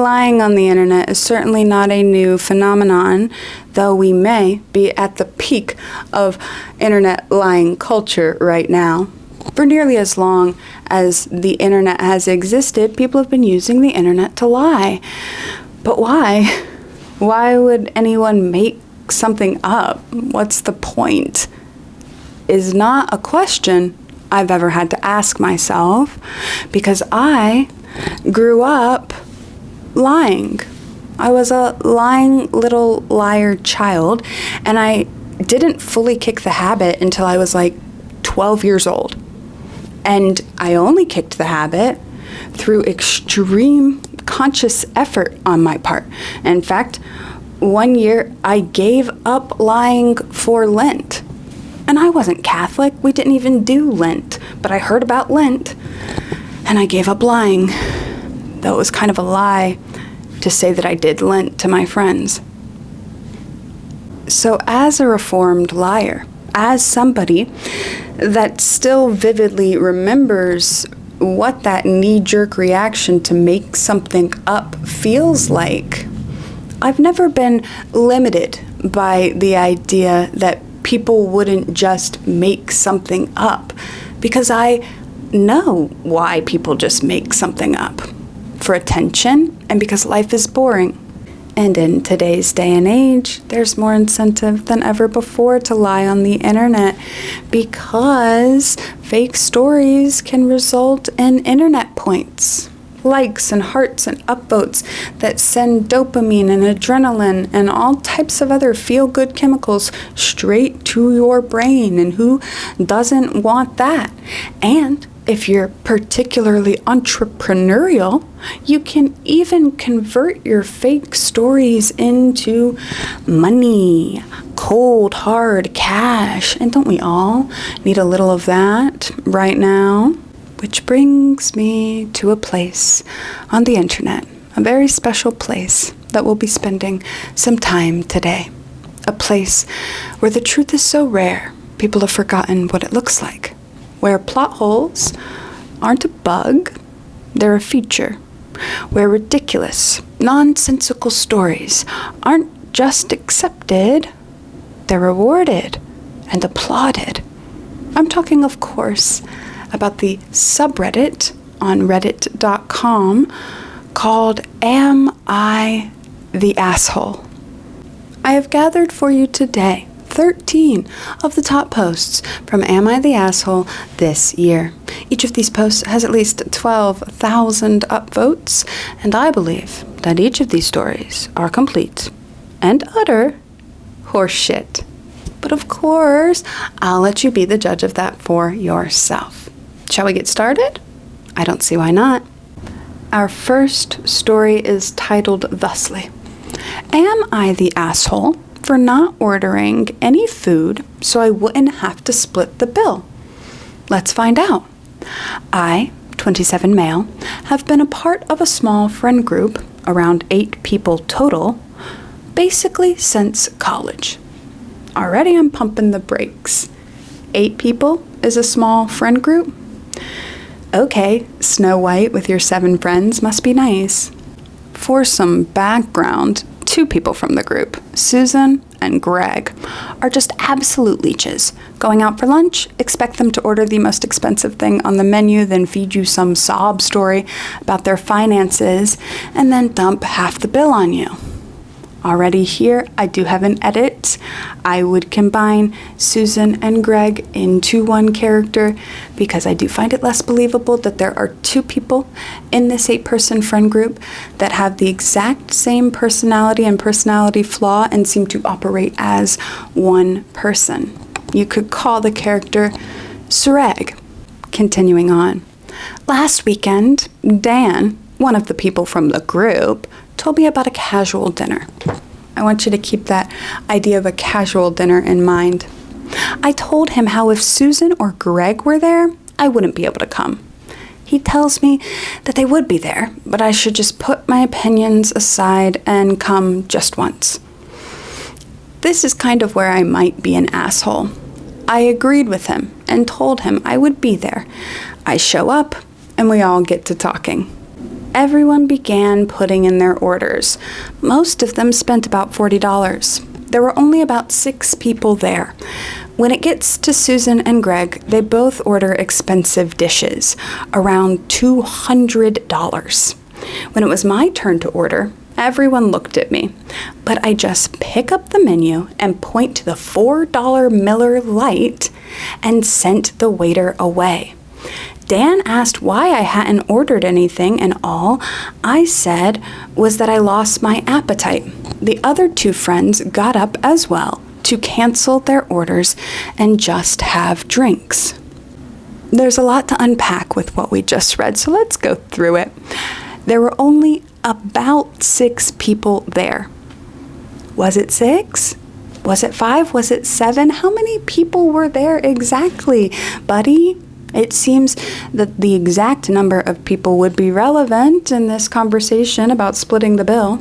Lying on the internet is certainly not a new phenomenon, though we may be at the peak of internet lying culture right now. For nearly as long as the internet has existed, people have been using the internet to lie. But why? Why would anyone make something up? What's the point? Is not a question I've ever had to ask myself, because I grew up lying. I was a lying little liar child, and I didn't fully kick the habit until I was like 12 years old. And I only kicked the habit through extreme conscious effort on my part. In fact, one year I gave up lying for Lent. And I wasn't Catholic. We didn't even do Lent. But I heard about Lent, and I gave up lying. Though it was kind of a lie to say that I did Lent to my friends. So as a reformed liar, as somebody that still vividly remembers what that knee-jerk reaction to make something up feels like, I've never been limited by the idea that people wouldn't just make something up, because I know why people just make something up. For attention, and because life is boring. And in today's day and age, there's more incentive than ever before to lie on the internet, because fake stories can result in internet points, likes and hearts and upvotes that send dopamine and adrenaline and all types of other feel-good chemicals straight to your brain. And who doesn't want that? And if you're particularly entrepreneurial, you can even convert your fake stories into money, cold, hard cash. And don't we all need a little of that right now? Which brings me to a place on the internet, a very special place that we'll be spending some time today. A place where the truth is so rare, people have forgotten what it looks like. Where plot holes aren't a bug, they're a feature. Where ridiculous, nonsensical stories aren't just accepted, they're rewarded and applauded. I'm talking, of course, about the subreddit on reddit.com called AmITheAsshole. I have gathered for you today 13 of the top posts from Am I the Asshole this year. Each of these posts has at least 12,000 upvotes, and I believe that each of these stories are complete and utter horseshit. But of course, I'll let you be the judge of that for yourself. Shall we get started? I don't see why not. Our first story is titled thusly: Am I the asshole for not ordering any food so I wouldn't have to split the bill? Let's find out. I, 27 male, have been a part of a small friend group, around 8 people total, basically since college. Already I'm pumping the brakes. 8 people is a small friend group? Okay, Snow White with your 7 friends must be nice. For some background, 2 people from the group, Susan and Greg, are just absolute leeches. Going out for lunch, expect them to order the most expensive thing on the menu, then feed you some sob story about their finances, and then dump half the bill on you. Already here, I do have an edit. I would combine Susan and Greg into one character, because I do find it less believable that there are 2 people in this 8-person friend group that have the exact same personality and personality flaw and seem to operate as one person. You could call the character Sureg. Continuing on. Last weekend, Dan, one of the people from the group, told me about a casual dinner. I want you to keep that idea of a casual dinner in mind. I told him how if Susan or Greg were there, I wouldn't be able to come. He tells me that they would be there, but I should just put my opinions aside and come just once. This is kind of where I might be an asshole. I agreed with him and told him I would be there. I show up and we all get to talking. everyone began putting in their orders. Most of them spent about $40. There were only about 6 people there. When it gets to Susan and Greg, they both order expensive dishes, around $200. When it was my turn to order, everyone looked at me, but I just pick up the menu and point to the $4 Miller Lite and sent the waiter away. Dan asked why I hadn't ordered anything, and all I said was that I lost my appetite. The other 2 friends got up as well to cancel their orders and just have drinks. There's a lot to unpack with what we just read, so let's go through it. There were only about 6 people there. Was it 6? Was it 5? Was it 7? How many people were there exactly, buddy? It seems that the exact number of people would be relevant in this conversation about splitting the bill.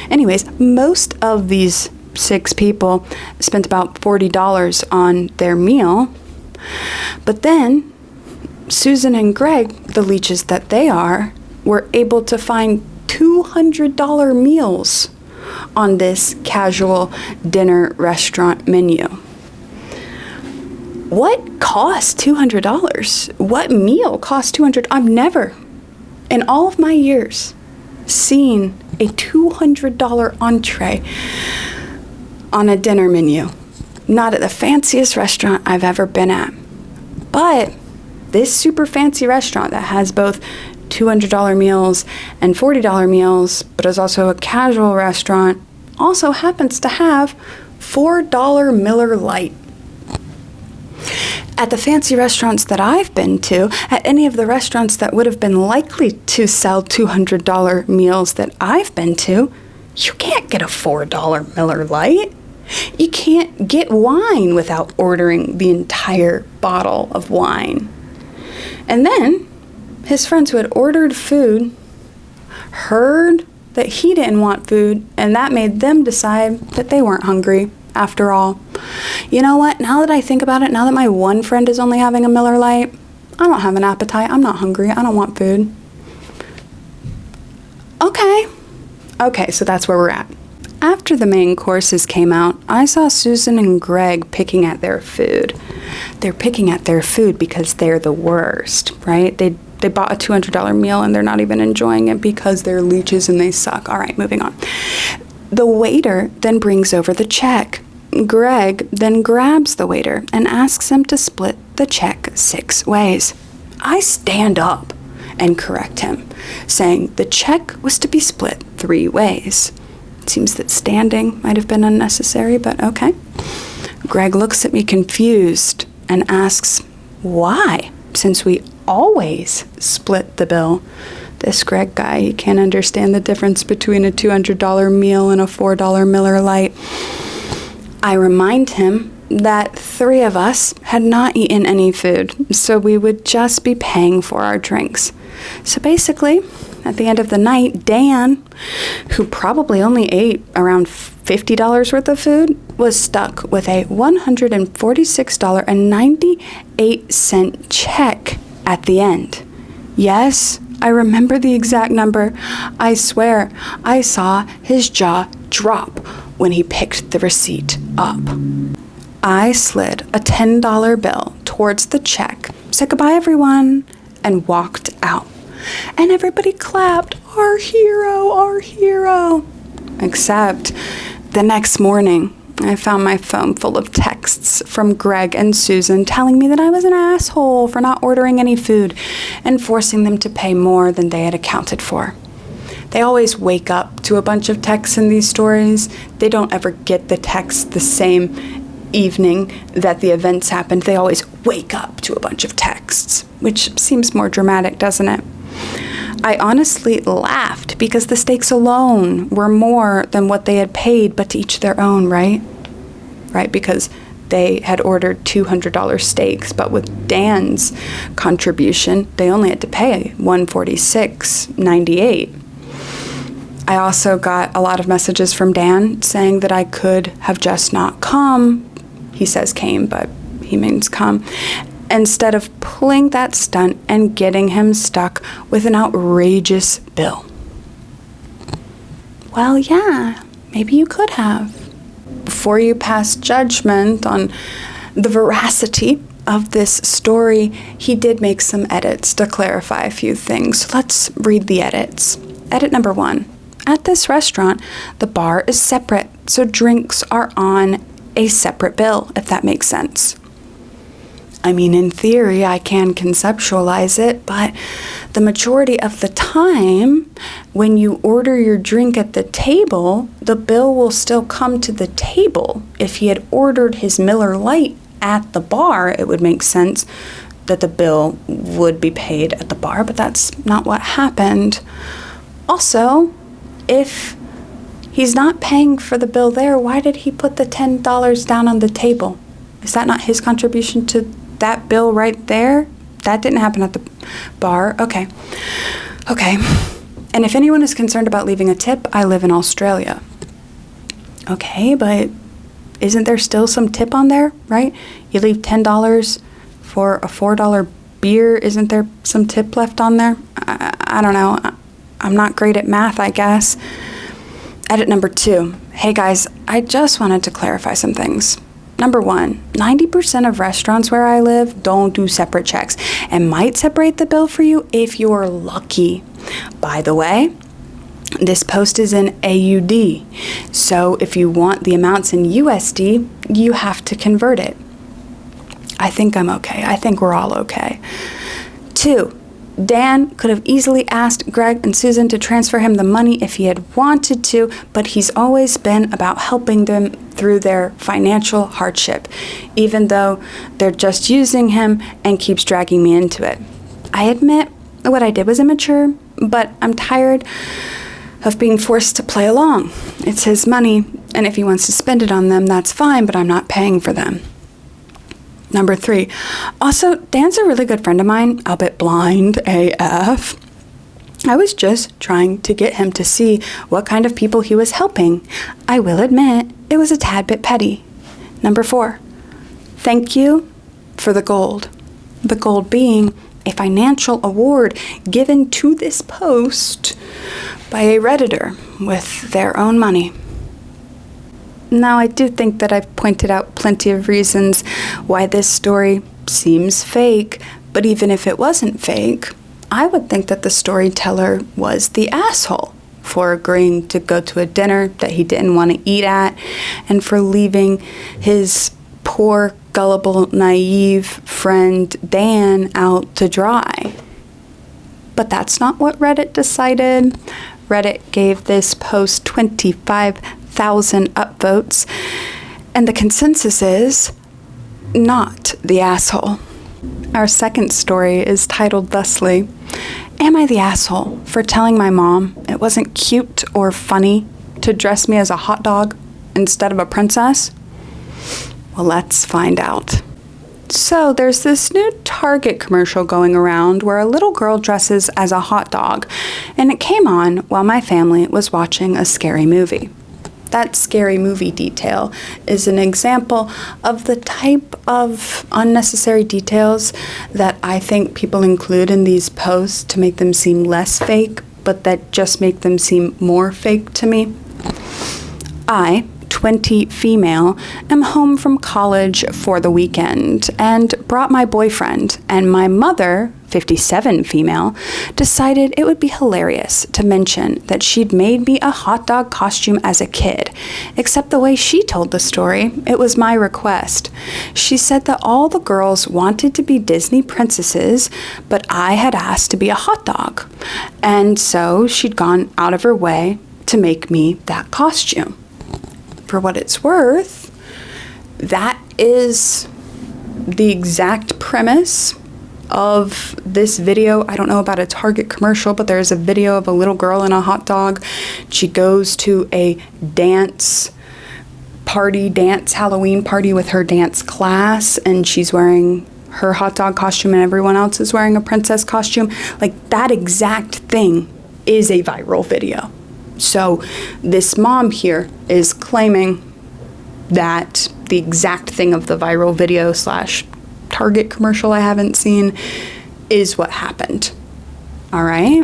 Anyways, most of these 6 people spent about $40 on their meal. But then Susan and Greg, the leeches that they are, were able to find $200 meals on this casual dinner restaurant menu. What cost $200? What meal cost $200? I've never, in all of my years, seen a $200 entree on a dinner menu. Not at the fanciest restaurant I've ever been at. But this super fancy restaurant that has both $200 meals and $40 meals, but is also a casual restaurant, also happens to have $4 Miller Lite. At the fancy restaurants that I've been to, at any of the restaurants that would have been likely to sell $200 meals that I've been to, you can't get a $4 Miller Lite. You can't get wine without ordering the entire bottle of wine. And then his friends who had ordered food heard that he didn't want food, and that made them decide that they weren't hungry after all. You know what? Now that I think about it, now that my one friend is only having a Miller Lite, I don't have an appetite. I'm not hungry. I don't want food. Okay, so that's where we're at. After the main courses came out, I saw Susan and Greg picking at their food. They're picking at their food because they're the worst, right? They bought a $200 meal and they're not even enjoying it because they're leeches and they suck. All right, moving on. The waiter then brings over the check. Greg then grabs the waiter and asks him to split the check 6 ways. I stand up and correct him, saying the check was to be split 3 ways. It seems that standing might have been unnecessary, but okay. Greg looks at me confused and asks, why? Since we always split the bill. This Greg guy, he can't understand the difference between a $200 meal and a $4 Miller Lite. I remind him that 3 of us had not eaten any food, so we would just be paying for our drinks. So basically, at the end of the night, Dan, who probably only ate around $50 worth of food, was stuck with a $146.98 check at the end. Yes, I remember the exact number. I swear, I saw his jaw drop when he picked the receipt up. I slid a $10 bill towards the check, said goodbye everyone, and walked out. And everybody clapped, our hero, our hero. Except the next morning, I found my phone full of texts from Greg and Susan telling me that I was an asshole for not ordering any food and forcing them to pay more than they had accounted for. They always wake up to a bunch of texts in these stories. They don't ever get the text the same evening that the events happened. They always wake up to a bunch of texts, which seems more dramatic, doesn't it? I honestly laughed because the stakes alone were more than what they had paid, but to each their own, right? Right, because they had ordered $200 steaks, but with Dan's contribution, they only had to pay $146.98. I also got a lot of messages from Dan saying that I could have just not come. He says came, but he means come. instead of pulling that stunt and getting him stuck with an outrageous bill. Well, yeah, maybe you could have. Before you pass judgment on the veracity of this story, he did make some edits to clarify a few things. Let's read the edits. Edit number 1. At this restaurant, the bar is separate, so drinks are on a separate bill, if that makes sense. I mean, in theory, I can conceptualize it, but the majority of the time, when you order your drink at the table, the bill will still come to the table. If he had ordered his Miller Lite at the bar, it would make sense that the bill would be paid at the bar, but that's not what happened. Also, if he's not paying for the bill there, why did he put the $10 down on the table? Is that not his contribution to that bill right there? That didn't happen at the bar. Okay. And if anyone is concerned about leaving a tip, I live in Australia. Okay, but isn't there still some tip on there, right? You leave $10 for a $4 beer. Isn't there some tip left on there? I don't know. I'm not great at math, I guess. Edit number 2. Hey guys, I just wanted to clarify some things. Number 1, 90% of restaurants where I live don't do separate checks and might separate the bill for you if you're lucky. By the way, this post is in AUD, so if you want the amounts in USD, you have to convert it. I think I'm okay. I think we're all okay. 2, Dan could have easily asked Greg and Susan to transfer him the money if he had wanted to, but he's always been about helping them through their financial hardship, even though they're just using him and keeps dragging me into it. I admit what I did was immature, but I'm tired of being forced to play along. It's his money, and if he wants to spend it on them, that's fine, but I'm not paying for them. Number 3. Also, Dan's a really good friend of mine, albeit blind AF. I was just trying to get him to see what kind of people he was helping. I will admit, it was a tad bit petty. Number 4. Thank you for the gold. The gold being a financial award given to this post by a Redditor with their own money. Now, I do think that I've pointed out plenty of reasons why this story seems fake, but even if it wasn't fake, I would think that the storyteller was the asshole for agreeing to go to a dinner that he didn't want to eat at and for leaving his poor, gullible, naive friend Dan out to dry. But that's not what Reddit decided. Reddit gave this post 25,000 upvotes, and the consensus is not the asshole. Our second story is titled thusly, Am I the asshole for telling my mom it wasn't cute or funny to dress me as a hot dog instead of a princess? Well, let's find out. So there's this new Target commercial going around where a little girl dresses as a hot dog, and it came on while my family was watching a scary movie. That scary movie detail is an example of the type of unnecessary details that I think people include in these posts to make them seem less fake, but that just make them seem more fake to me. I, 20 female, am home from college for the weekend and brought my boyfriend, and my mother, 57 female, decided it would be hilarious to mention that she'd made me a hot dog costume as a kid, except the way she told the story, it was my request. She said that all the girls wanted to be Disney princesses, but I had asked to be a hot dog, and so she'd gone out of her way to make me that costume. For what it's worth, that is the exact premise of this video. I don't know about a Target commercial, but there's a video of a little girl in a hot dog. She goes to a dance Halloween party with her dance class, and she's wearing her hot dog costume and everyone else is wearing a princess costume. Like, that exact thing is a viral video. So this mom here is claiming that the exact thing of the viral video / Target commercial I haven't seen, is what happened. All right?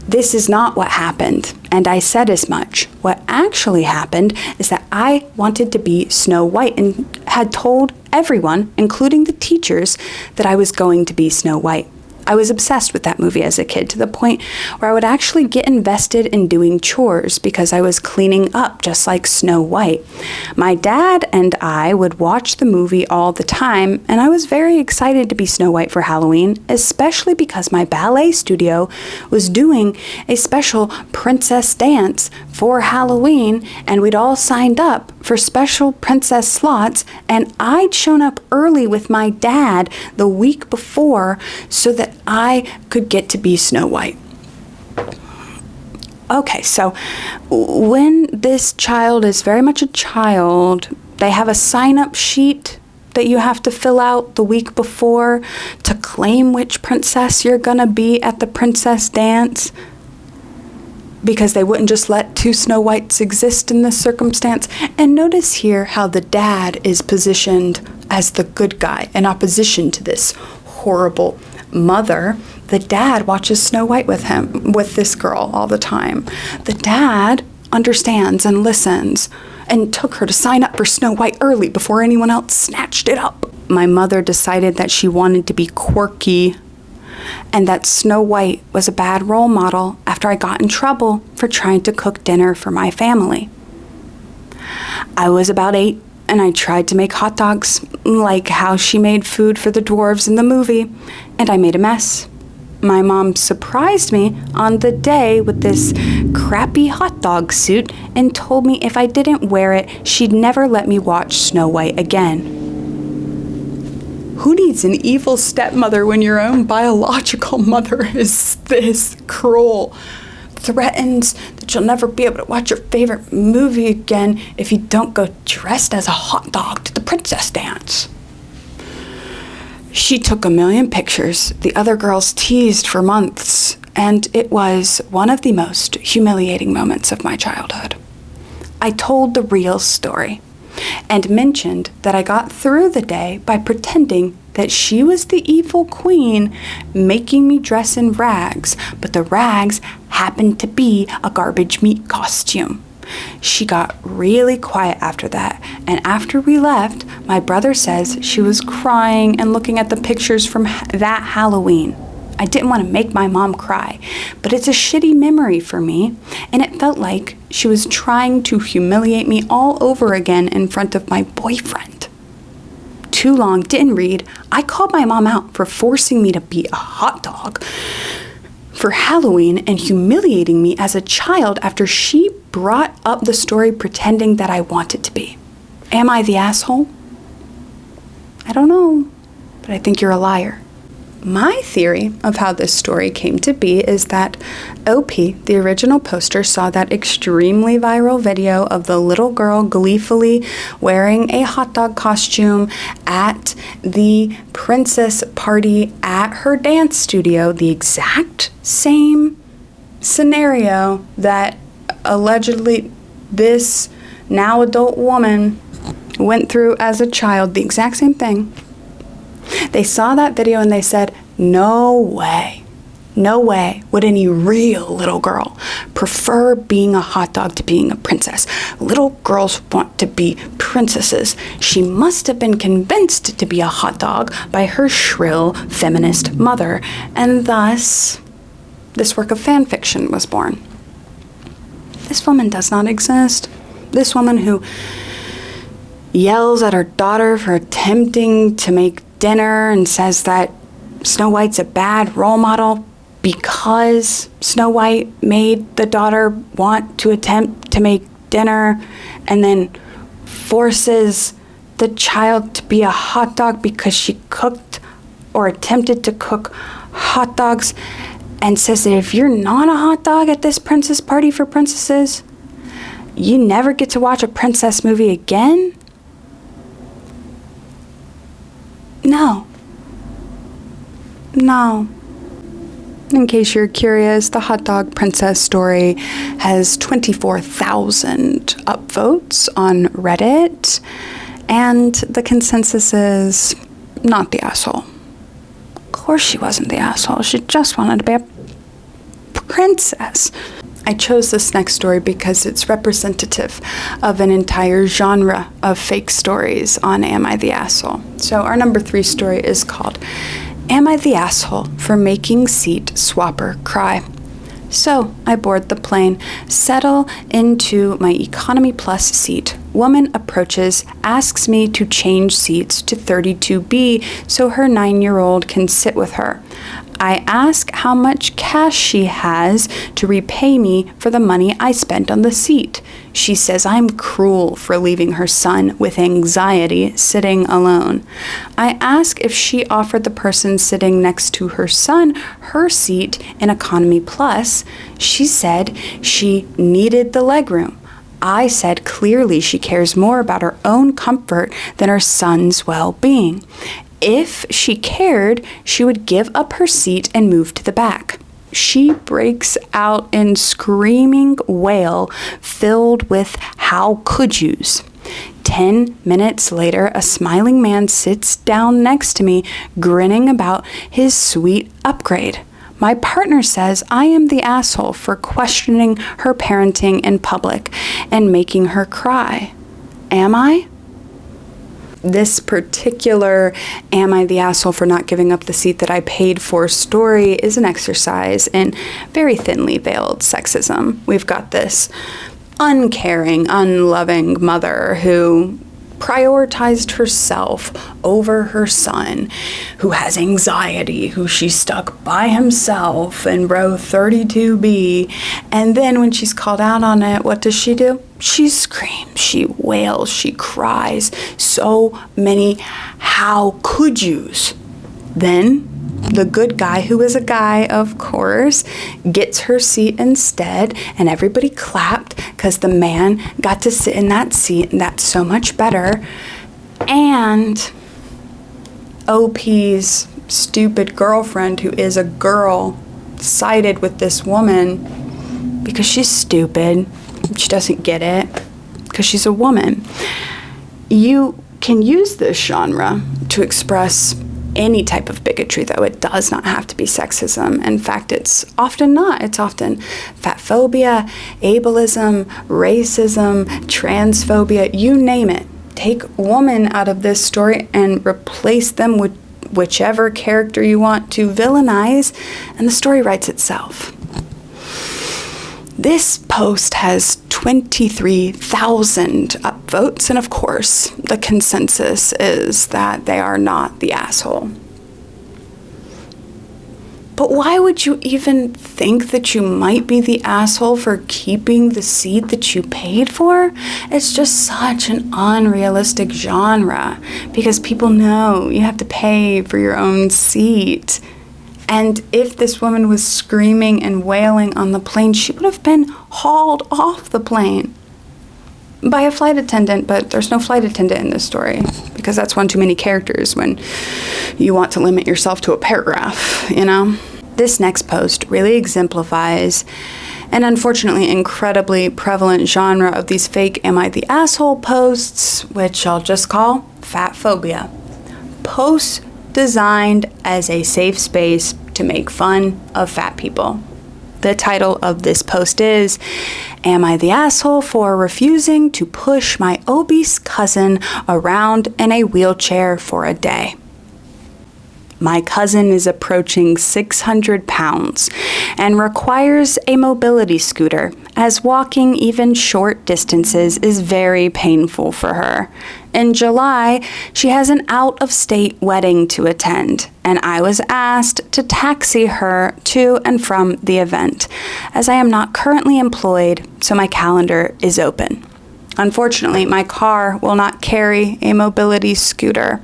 This is not what happened, and I said as much. What actually happened is that I wanted to be Snow White and had told everyone, including the teachers, that I was going to be Snow White. I was obsessed with that movie as a kid, to the point where I would actually get invested in doing chores because I was cleaning up just like Snow White. My dad and I would watch the movie all the time, and I was very excited to be Snow White for Halloween, especially because my ballet studio was doing a special princess dance for Halloween, and we'd all signed up for special princess slots, and I'd shown up early with my dad the week before so that I could get to be Snow White. Okay, so when this child is very much a child, they have a sign-up sheet that you have to fill out the week before to claim which princess you're gonna be at the princess dance, because they wouldn't just let two Snow Whites exist in this circumstance. And notice here how the dad is positioned as the good guy in opposition to this horrible mother. The dad watches Snow White with this girl all the time. The dad understands and listens and took her to sign up for Snow White early before anyone else snatched it up. My mother decided that she wanted to be quirky and that Snow White was a bad role model after I got in trouble for trying to cook dinner for my family. I was about 8 and I tried to make hot dogs like how she made food for the dwarves in the movie, and I made a mess. My mom surprised me on the day with this crappy hot dog suit and told me if I didn't wear it, she'd never let me watch Snow White again. Who needs an evil stepmother when your own biological mother is this cruel? Threatens that you'll never be able to watch your favorite movie again if you don't go dressed as a hot dog to the princess dance. She took a million pictures the other girls teased for months, and it was one of the most humiliating moments of my childhood. I told the real story and mentioned that I got through the day by pretending that she was the evil queen making me dress in rags, but the rags happened to be a garbage meat costume. She got really quiet after that, and after we left, my brother says she was crying and looking at the pictures from that Halloween. I didn't want to make my mom cry, but it's a shitty memory for me, and it felt like she was trying to humiliate me all over again in front of my boyfriend. Too long, didn't read. I called my mom out for forcing me to be a hot dog for Halloween and humiliating me as a child after she brought up the story pretending that I wanted to be. Am I the asshole? I don't know, but I think you're a liar. My theory of how this story came to be is that OP, the original poster, saw that extremely viral video of the little girl gleefully wearing a hot dog costume at the princess party at her dance studio, the exact same scenario that allegedly this now adult woman went through as a child, the exact same thing. They saw that video and they said, no way would any real little girl prefer being a hot dog to being a princess. Little girls want to be princesses. She must have been convinced to be a hot dog by her shrill feminist mother, and thus this work of fan fiction was born. This woman does not exist. This woman who yells at her daughter for attempting to make dinner and says that Snow White's a bad role model because Snow White made the daughter want to attempt to make dinner, and then forces the child to be a hot dog because she cooked or attempted to cook hot dogs, and says that if you're not a hot dog at this princess party for princesses, you never get to watch a princess movie again? No. In case you're curious, the hot dog princess story has 24,000 upvotes on Reddit, and the consensus is not the asshole. Of course she wasn't the asshole. She just wanted to be a princess. I chose this next story because it's representative of an entire genre of fake stories on Am I the Asshole? So our number 3 story is called Am I the Asshole for Making Seat Swapper Cry? So I board the plane, settle into my economy plus seat. Woman approaches, asks me to change seats to 32B so her 9-year-old can sit with her. I ask how much cash she has to repay me for the money I spent on the seat. She says I'm cruel for leaving her son with anxiety sitting alone. I ask if she offered the person sitting next to her son her seat in Economy Plus. She said she needed the legroom. I said clearly she cares more about her own comfort than her son's well-being. If she cared, she would give up her seat and move to the back. She breaks out in screaming wail filled with how could yous. 10 minutes later, a smiling man sits down next to me, grinning about his sweet upgrade. My partner says I am the asshole for questioning her parenting in public and making her cry. Am I? This particular Am I the Asshole for not giving up the seat that I paid for story is an exercise in very thinly veiled sexism. We've got this uncaring, unloving mother who prioritized herself over her son, who has anxiety, who she's stuck by himself in row 32B. And then when she's called out on it, what does she do? She screams, she wails, she cries. So many how could yous. Then the good guy, who is a guy, of course, gets her seat instead, and everybody clapped because the man got to sit in that seat, and that's so much better. And OP's stupid girlfriend, who is a girl, sided with this woman because she's stupid. She doesn't get it because she's a woman. You can use this genre to express any type of bigotry, though. It does not have to be sexism. In fact, it's often not. It's often fat phobia, ableism, racism, transphobia, you name it. Take woman out of this story and replace them with whichever character you want to villainize, and the story writes itself. This post has 23,000 upvotes, and of course, the consensus is that they are not the asshole. But why would you even think that you might be the asshole for keeping the seat that you paid for? It's just such an unrealistic genre, because people know you have to pay for your own seat. And if this woman was screaming and wailing on the plane, she would have been hauled off the plane by a flight attendant, but there's no flight attendant in this story because that's one too many characters when you want to limit yourself to a paragraph, you know? This next post really exemplifies an unfortunately incredibly prevalent genre of these fake Am I the Asshole posts, which I'll just call fat phobia. Posts designed as a safe space to make fun of fat people. The title of this post is, Am I the Asshole for Refusing to Push My Obese Cousin Around in a Wheelchair for a Day? My cousin is approaching 600 pounds and requires a mobility scooter, as walking even short distances is very painful for her. In July, she has an out-of-state wedding to attend, and I was asked to taxi her to and from the event, as I am not currently employed, so my calendar is open. Unfortunately, my car will not carry a mobility scooter,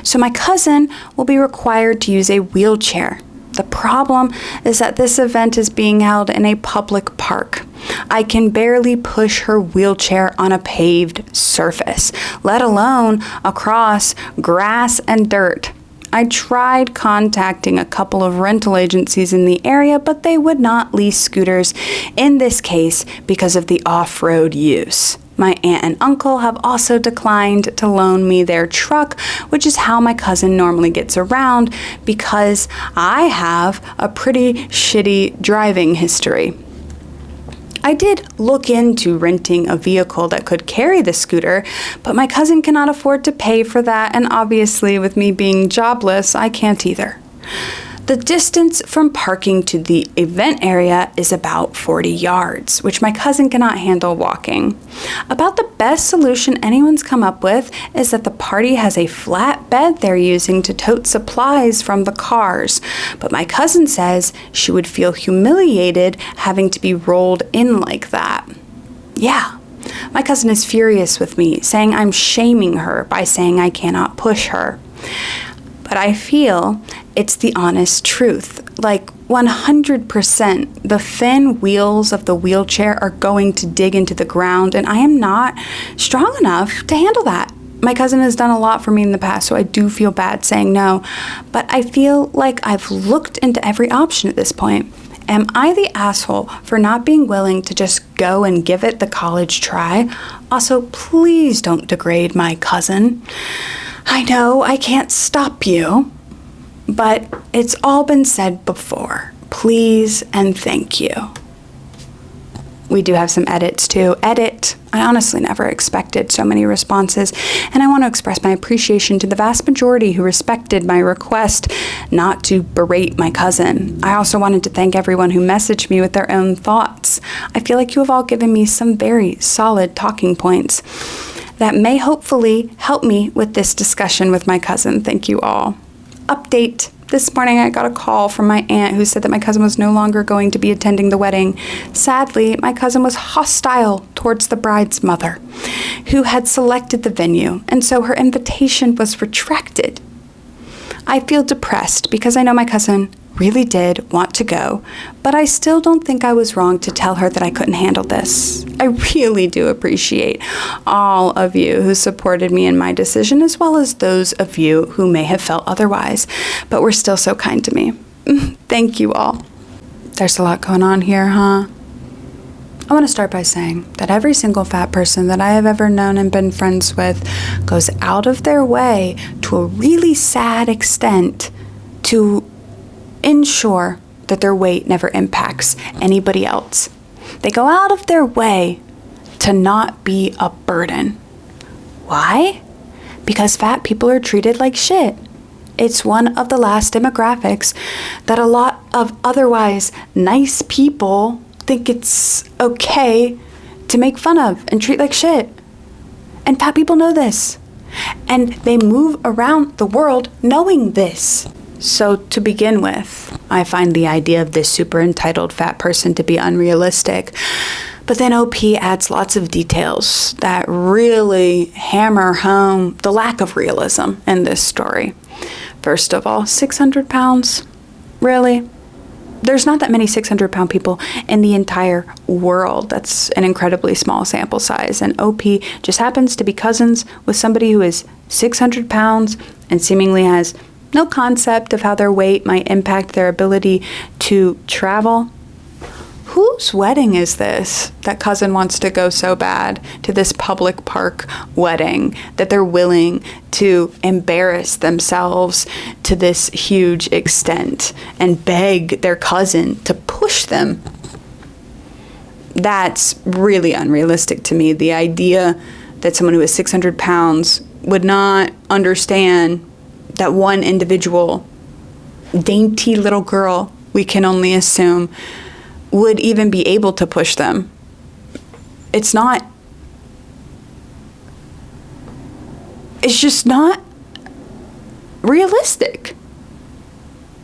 so my cousin will be required to use a wheelchair. The problem is that this event is being held in a public park. I can barely push her wheelchair on a paved surface, let alone across grass and dirt. I tried contacting a couple of rental agencies in the area, but they would not lease scooters in this case because of the off-road use. My aunt and uncle have also declined to loan me their truck, which is how my cousin normally gets around because I have a pretty shitty driving history. I did look into renting a vehicle that could carry the scooter, but my cousin cannot afford to pay for that, and obviously with me being jobless, I can't either. The distance from parking to the event area is about 40 yards, which my cousin cannot handle walking. About the best solution anyone's come up with is that the party has a flat bed they're using to tote supplies from the cars, but my cousin says she would feel humiliated having to be rolled in like that. Yeah. My cousin is furious with me, saying I'm shaming her by saying I cannot push her. But I feel it's the honest truth. Like 100%, the thin wheels of the wheelchair are going to dig into the ground, and I am not strong enough to handle that. My cousin has done a lot for me in the past, so I do feel bad saying no, but I feel like I've looked into every option at this point. Am I the asshole for not being willing to just go and give it the college try? Also, please don't degrade my cousin. I know I can't stop you, but it's all been said before. Please and thank you. We do have some edits too. Edit. I honestly never expected so many responses, and I want to express my appreciation to the vast majority who respected my request not to berate my cousin. I also wanted to thank everyone who messaged me with their own thoughts. I feel like you have all given me some very solid talking points that may hopefully help me with this discussion with my cousin. Thank you all. Update. This morning I got a call from my aunt who said that my cousin was no longer going to be attending the wedding. Sadly, my cousin was hostile towards the bride's mother, who had selected the venue, and so her invitation was retracted. I feel depressed because I know my cousin really did want to go, but I still don't think I was wrong to tell her that I couldn't handle this. I really do appreciate all of you who supported me in my decision, as well as those of you who may have felt otherwise, but were still so kind to me. Thank you all. There's a lot going on here, huh? I want to start by saying that every single fat person that I have ever known and been friends with goes out of their way to a really sad extent to ensure that their weight never impacts anybody else. They go out of their way to not be a burden. Why? Because fat people are treated like shit. It's one of the last demographics that a lot of otherwise nice people think it's okay to make fun of and treat like shit. And fat people know this. And they move around the world knowing this. So to begin with, I find the idea of this super entitled fat person to be unrealistic. But then OP adds lots of details that really hammer home the lack of realism in this story. First of all, 600 pounds? Really? There's not that many 600-pound people in the entire world. That's an incredibly small sample size. And OP just happens to be cousins with somebody who is 600 pounds and seemingly has no concept of how their weight might impact their ability to travel. Whose wedding is this that cousin wants to go so bad to this public park wedding that they're willing to embarrass themselves to this huge extent and beg their cousin to push them? That's really unrealistic to me. The idea that someone who is 600 pounds would not understand that one individual, dainty little girl, we can only assume, would even be able to push them. It's just not realistic.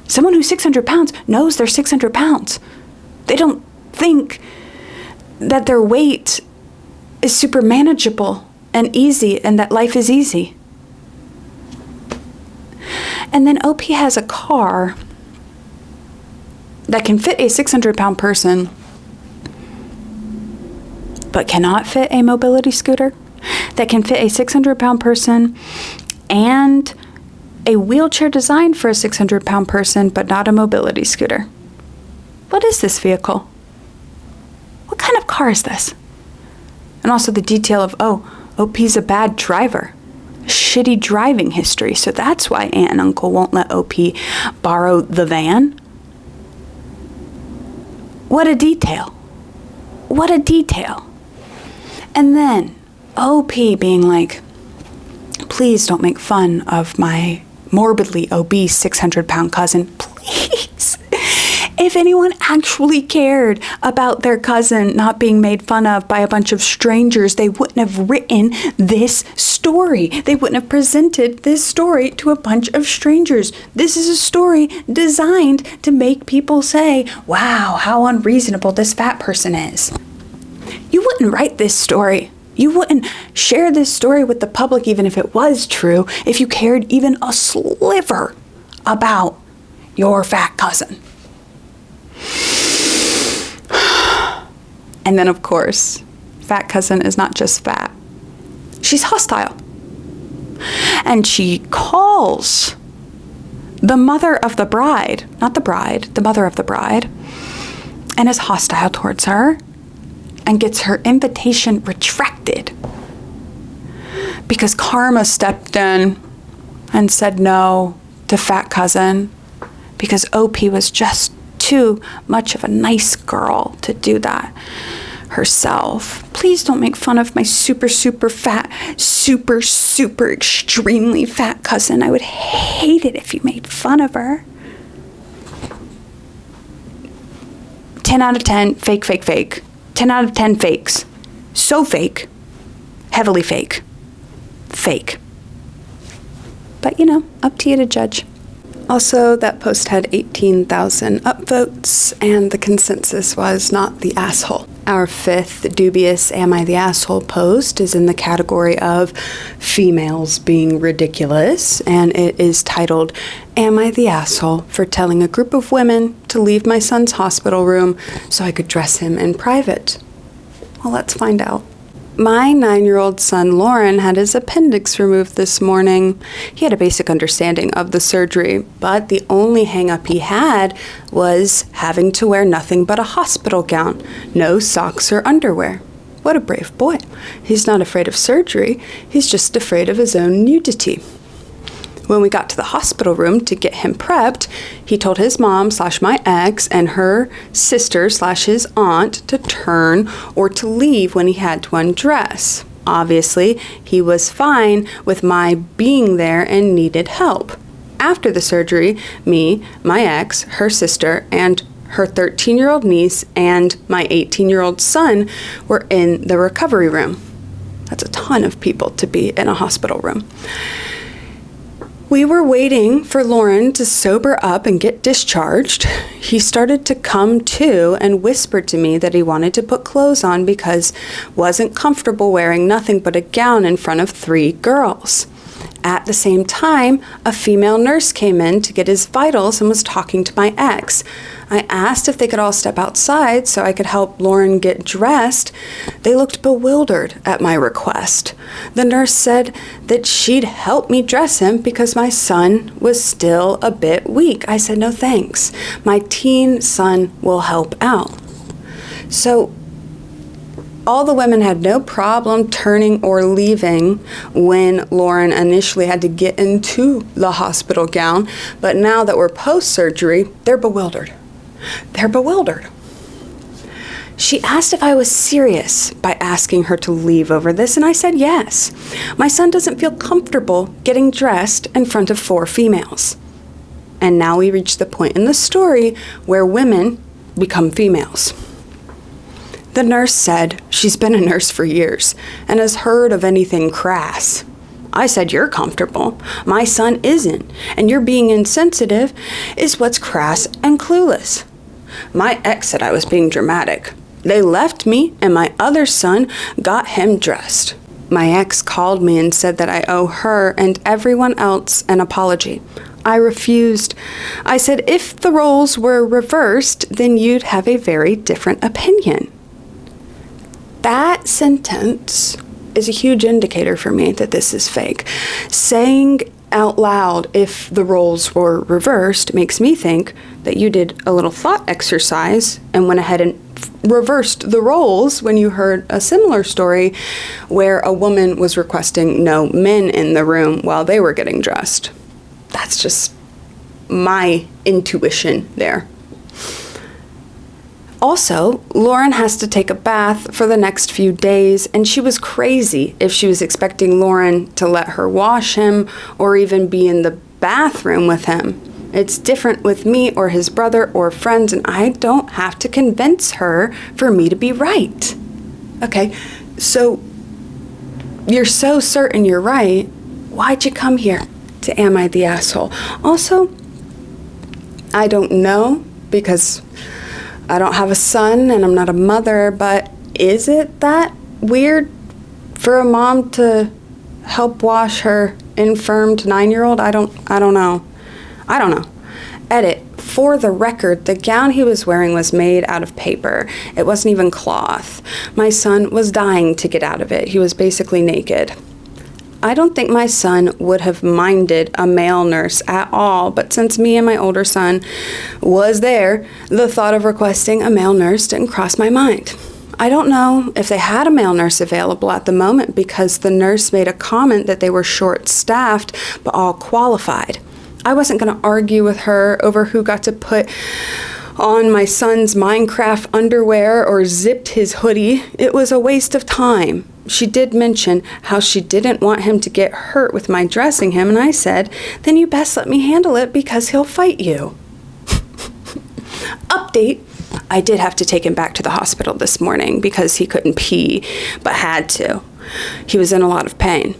Someone who's 600 pounds knows they're 600 pounds. They don't think that their weight is super manageable and easy and that life is easy. And then OP has a car that can fit a 600-pound person, but cannot fit a mobility scooter, that can fit a 600-pound person and a wheelchair designed for a 600-pound person, but not a mobility scooter. What is this vehicle? What kind of car is this? And also the detail of, oh, OP's a bad driver. Shitty driving history. So that's why Aunt and Uncle won't let OP borrow the van. What a detail. What a detail. And then OP being like, please don't make fun of my morbidly obese 600-pound cousin. Please. If anyone actually cared about their cousin not being made fun of by a bunch of strangers, they wouldn't have written this story. They wouldn't have presented this story to a bunch of strangers. This is a story designed to make people say, wow, how unreasonable this fat person is. You wouldn't write this story. You wouldn't share this story with the public, even if it was true, if you cared even a sliver about your fat cousin. And then, of course, fat cousin is not just fat. She's hostile. And she calls the mother of the bride, not the bride, the mother of the bride, and is hostile towards her and gets her invitation retracted because karma stepped in and said no to fat cousin because OP was just too much of a nice girl to do that herself. Please don't make fun of my super fat, super extremely fat cousin. I would hate it if you made fun of her. 10 out of 10, fake. 10 out of 10 fakes. So fake. Heavily fake. Fake. But, up to you to judge. Also, that post had 18,000 upvotes, and the consensus was not the asshole. Our fifth dubious Am I the Asshole post is in the category of females being ridiculous, and it is titled, Am I the Asshole for telling a group of women to leave my son's hospital room so I could dress him in private? Well, let's find out. My 9-year-old son, Lauren, had his appendix removed this morning. He had a basic understanding of the surgery, but the only hang-up he had was having to wear nothing but a hospital gown, no socks or underwear. What a brave boy. He's not afraid of surgery, he's just afraid of his own nudity. When we got to the hospital room to get him prepped, he told his mom/my ex and her sister/his aunt to turn or to leave when he had to undress. Obviously, he was fine with my being there and needed help. After the surgery, me, my ex, her sister, and her 13-year-old niece and my 18-year-old son were in the recovery room. That's a ton of people to be in a hospital room. We were waiting for Lauren to sober up and get discharged. He started to come to and whispered to me that he wanted to put clothes on because wasn't comfortable wearing nothing but a gown in front of 3 girls. At the same time, a female nurse came in to get his vitals and was talking to my ex. I asked if they could all step outside so I could help Lauren get dressed. They looked bewildered at my request. The nurse said that she'd help me dress him because my son was still a bit weak. I said, no thanks. My teen son will help out. So all the women had no problem turning or leaving when Lauren initially had to get into the hospital gown, but now that we're post-surgery, they're bewildered. They're bewildered. She asked if I was serious by asking her to leave over this, and I said yes. My son doesn't feel comfortable getting dressed in front of 4 females. And now we reach the point in the story where women become females. The nurse said she's been a nurse for years and has heard of anything crass. I said, you're comfortable. My son isn't. And you're being insensitive is what's crass and clueless. My ex said I was being dramatic. They left me and my other son got him dressed. My ex called me and said that I owe her and everyone else an apology. I refused. I said if the roles were reversed, then you'd have a very different opinion. That sentence is a huge indicator for me that this is fake. Saying out loud if the roles were reversed makes me think that you did a little thought exercise and went ahead and reversed the roles when you heard a similar story where a woman was requesting no men in the room while they were getting dressed. That's just my intuition there. Also, Lauren has to take a bath for the next few days, and she was crazy if she was expecting Lauren to let her wash him or even be in the bathroom with him. It's different with me or his brother or friends, and I don't have to convince her for me to be right. Okay, so you're so certain you're right. Why'd you come here to Am I the Asshole? Also, I don't know because I don't have a son and I'm not a mother, but is it that weird for a mom to help wash her infirmed 9-year-old? I don't know. Edit. For the record, the gown he was wearing was made out of paper. It wasn't even cloth. My son was dying to get out of it. He was basically naked. I don't think my son would have minded a male nurse at all, but since me and my older son was there, the thought of requesting a male nurse didn't cross my mind. I don't know if they had a male nurse available at the moment because the nurse made a comment that they were short-staffed but all qualified. I wasn't going to argue with her over who got to put on my son's Minecraft underwear or zipped his hoodie. It was a waste of time. She did mention how she didn't want him to get hurt with my dressing him, and I said, then you best let me handle it because he'll fight you. Update. I did have to take him back to the hospital this morning because he couldn't pee, but had to. He was in a lot of pain.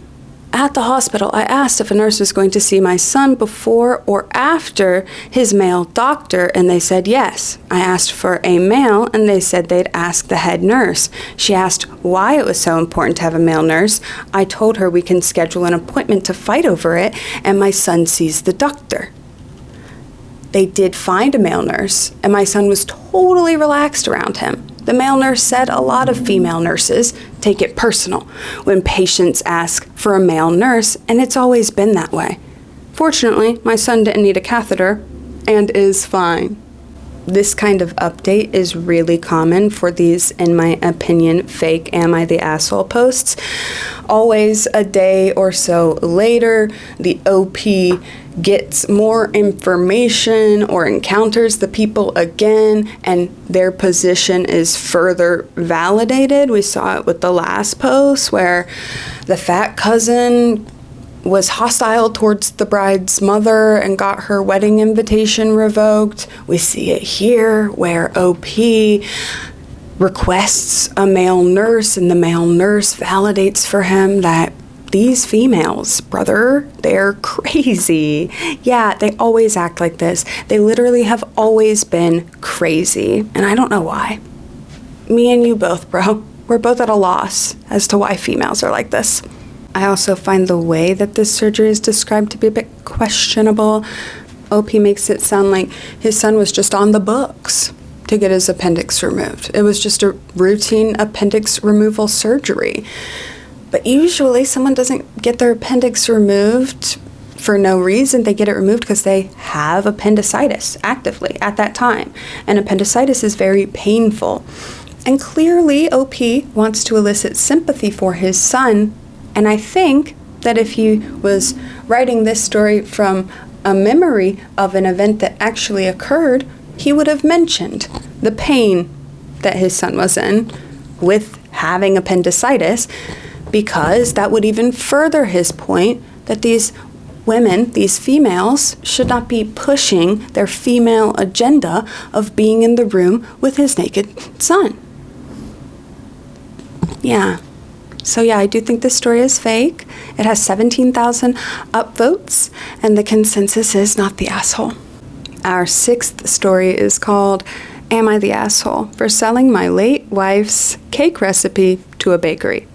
At the hospital, I asked if a nurse was going to see my son before or after his male doctor, and they said yes. I asked for a male, and they said they'd ask the head nurse. She asked why it was so important to have a male nurse. I told her we can schedule an appointment to fight over it, and my son sees the doctor. They did find a male nurse, and my son was totally relaxed around him. The male nurse said a lot of female nurses take it personal when patients ask for a male nurse, and it's always been that way. Fortunately, my son didn't need a catheter and is fine. This kind of update is really common for these, in my opinion, fake Am I the Asshole posts. Always a day or so later, the OP gets more information or encounters the people again, and their position is further validated. We saw it with the last post where the fat cousin was hostile towards the bride's mother and got her wedding invitation revoked. We see it here where OP requests a male nurse and the male nurse validates for him that these females, brother, they're crazy. Yeah, they always act like this. They literally have always been crazy, and I don't know why. Me and you both, bro. We're both at a loss as to why females are like this. I also find the way that this surgery is described to be a bit questionable. OP makes it sound like his son was just on the books to get his appendix removed. It was just a routine appendix removal surgery. But usually someone doesn't get their appendix removed for no reason. They get it removed because they have appendicitis actively at that time. And appendicitis is very painful. And clearly OP wants to elicit sympathy for his son. And I think that if he was writing this story from a memory of an event that actually occurred, he would have mentioned the pain that his son was in with having appendicitis, because that would even further his point that these women, these females, should not be pushing their female agenda of being in the room with his naked son. Yeah. So yeah, I do think this story is fake. It has 17,000 upvotes, and the consensus is not the asshole. Our 6th story is called Am I the Asshole for selling my late wife's cake recipe to a bakery?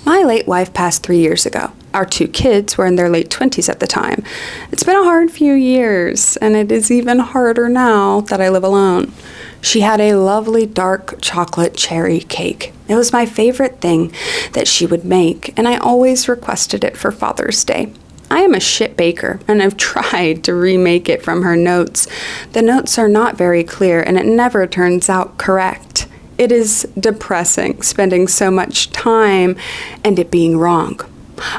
My late wife passed 3 years ago. Our 2 kids were in their late 20s at the time. It's been a hard few years, and it is even harder now that I live alone. She had a lovely dark chocolate cherry cake. It was my favorite thing that she would make, and I always requested it for Father's Day. I am a shit baker, and I've tried to remake it from her notes. The notes are not very clear, and it never turns out correct. It is depressing spending so much time and it being wrong.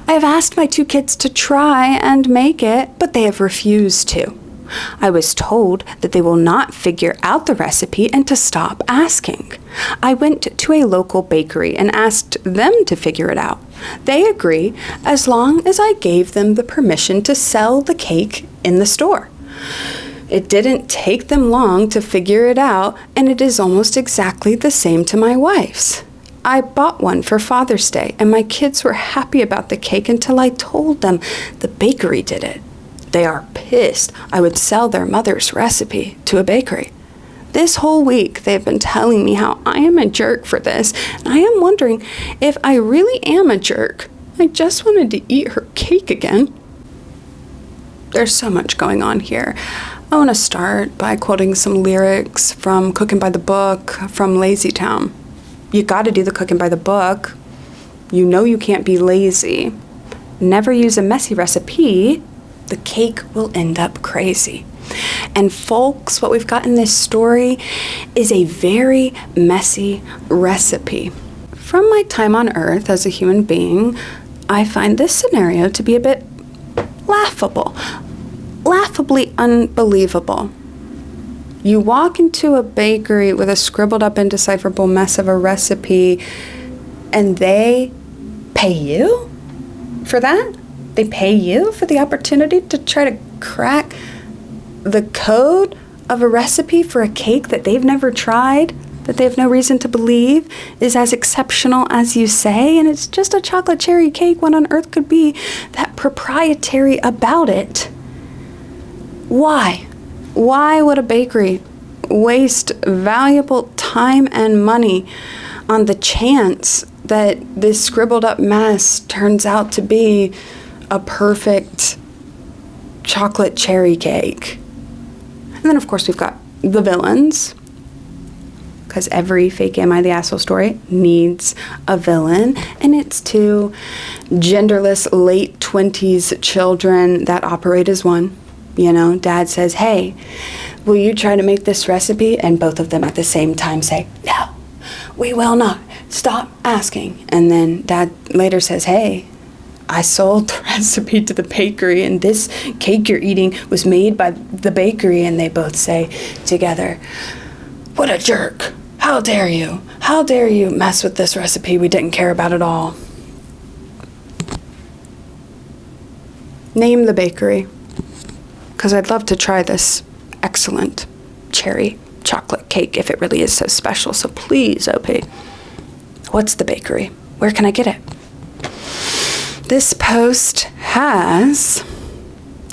I have asked my 2 kids to try and make it, but they have refused to. I was told that they will not figure out the recipe and to stop asking. I went to a local bakery and asked them to figure it out. They agree as long as I gave them the permission to sell the cake in the store. It didn't take them long to figure it out, and it is almost exactly the same to my wife's. I bought one for Father's Day, and my kids were happy about the cake until I told them the bakery did it. They are pissed I would sell their mother's recipe to a bakery. This whole week, they've been telling me how I am a jerk for this, and I am wondering if I really am a jerk. I just wanted to eat her cake again. There's so much going on here. I want to start by quoting some lyrics from Cooking by the Book from Lazy Town. You got to do the cooking by the book. You know you can't be lazy. Never use a messy recipe. The cake will end up crazy. And folks, what we've got in this story is a very messy recipe. From my time on Earth as a human being, I find this scenario to be a bit laughable. Laughably unbelievable. You walk into a bakery with a scribbled up indecipherable mess of a recipe and they pay you for that? They pay you for the opportunity to try to crack the code of a recipe for a cake that they've never tried, that they have no reason to believe is as exceptional as you say, and it's just a chocolate cherry cake. What on earth could be that proprietary about it? Why? Why would a bakery waste valuable time and money on the chance that this scribbled up mess turns out to be a perfect chocolate cherry cake? And then, of course, we've got the villains, because every fake Am I the Asshole story needs a villain, and it's 2 genderless late 20s children that operate as one. You know, dad says, hey, will you try to make this recipe? And both of them at the same time say, no, we will not. Stop asking. And then dad later says, hey, I sold the recipe to the bakery, and this cake you're eating was made by the bakery. And they both say together, what a jerk. How dare you? How dare you mess with this recipe we didn't care about at all? Name the bakery, because I'd love to try this excellent cherry chocolate cake if it really is so special. So please, OP, what's the bakery? Where can I get it? This post has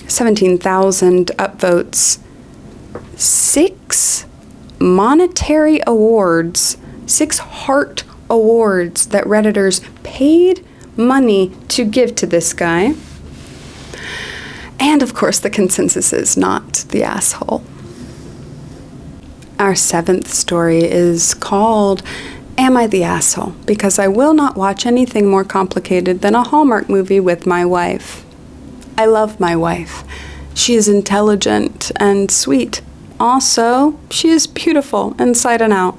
17,000 upvotes, 6 monetary awards, 6 heart awards that Redditors paid money to give to this guy. And of course, the consensus is not the asshole. Our 7th story is called Am I the Asshole? Because I will not watch anything more complicated than a Hallmark movie with my wife. I love my wife. She is intelligent and sweet. Also, she is beautiful inside and out.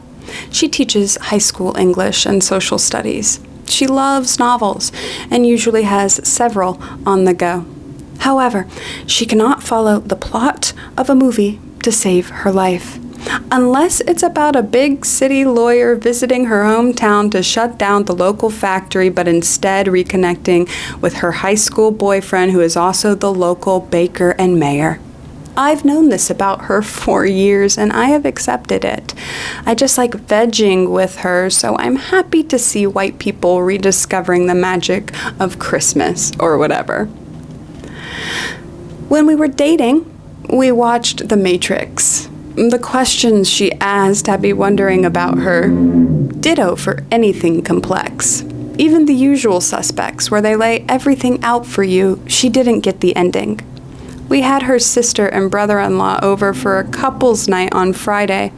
She teaches high school English and social studies. She loves novels and usually has several on the go. However, she cannot follow the plot of a movie to save her life, unless it's about a big city lawyer visiting her hometown to shut down the local factory, but instead reconnecting with her high school boyfriend, who is also the local baker and mayor. I've known this about her for years, and I have accepted it. I just like vegging with her, so I'm happy to see white people rediscovering the magic of Christmas or whatever. When we were dating, we watched The Matrix. The questions she asked had me wondering about her. Ditto for anything complex. Even The Usual Suspects, where they lay everything out for you, she didn't get the ending. We had her sister and brother-in-law over for a couple's night on Friday.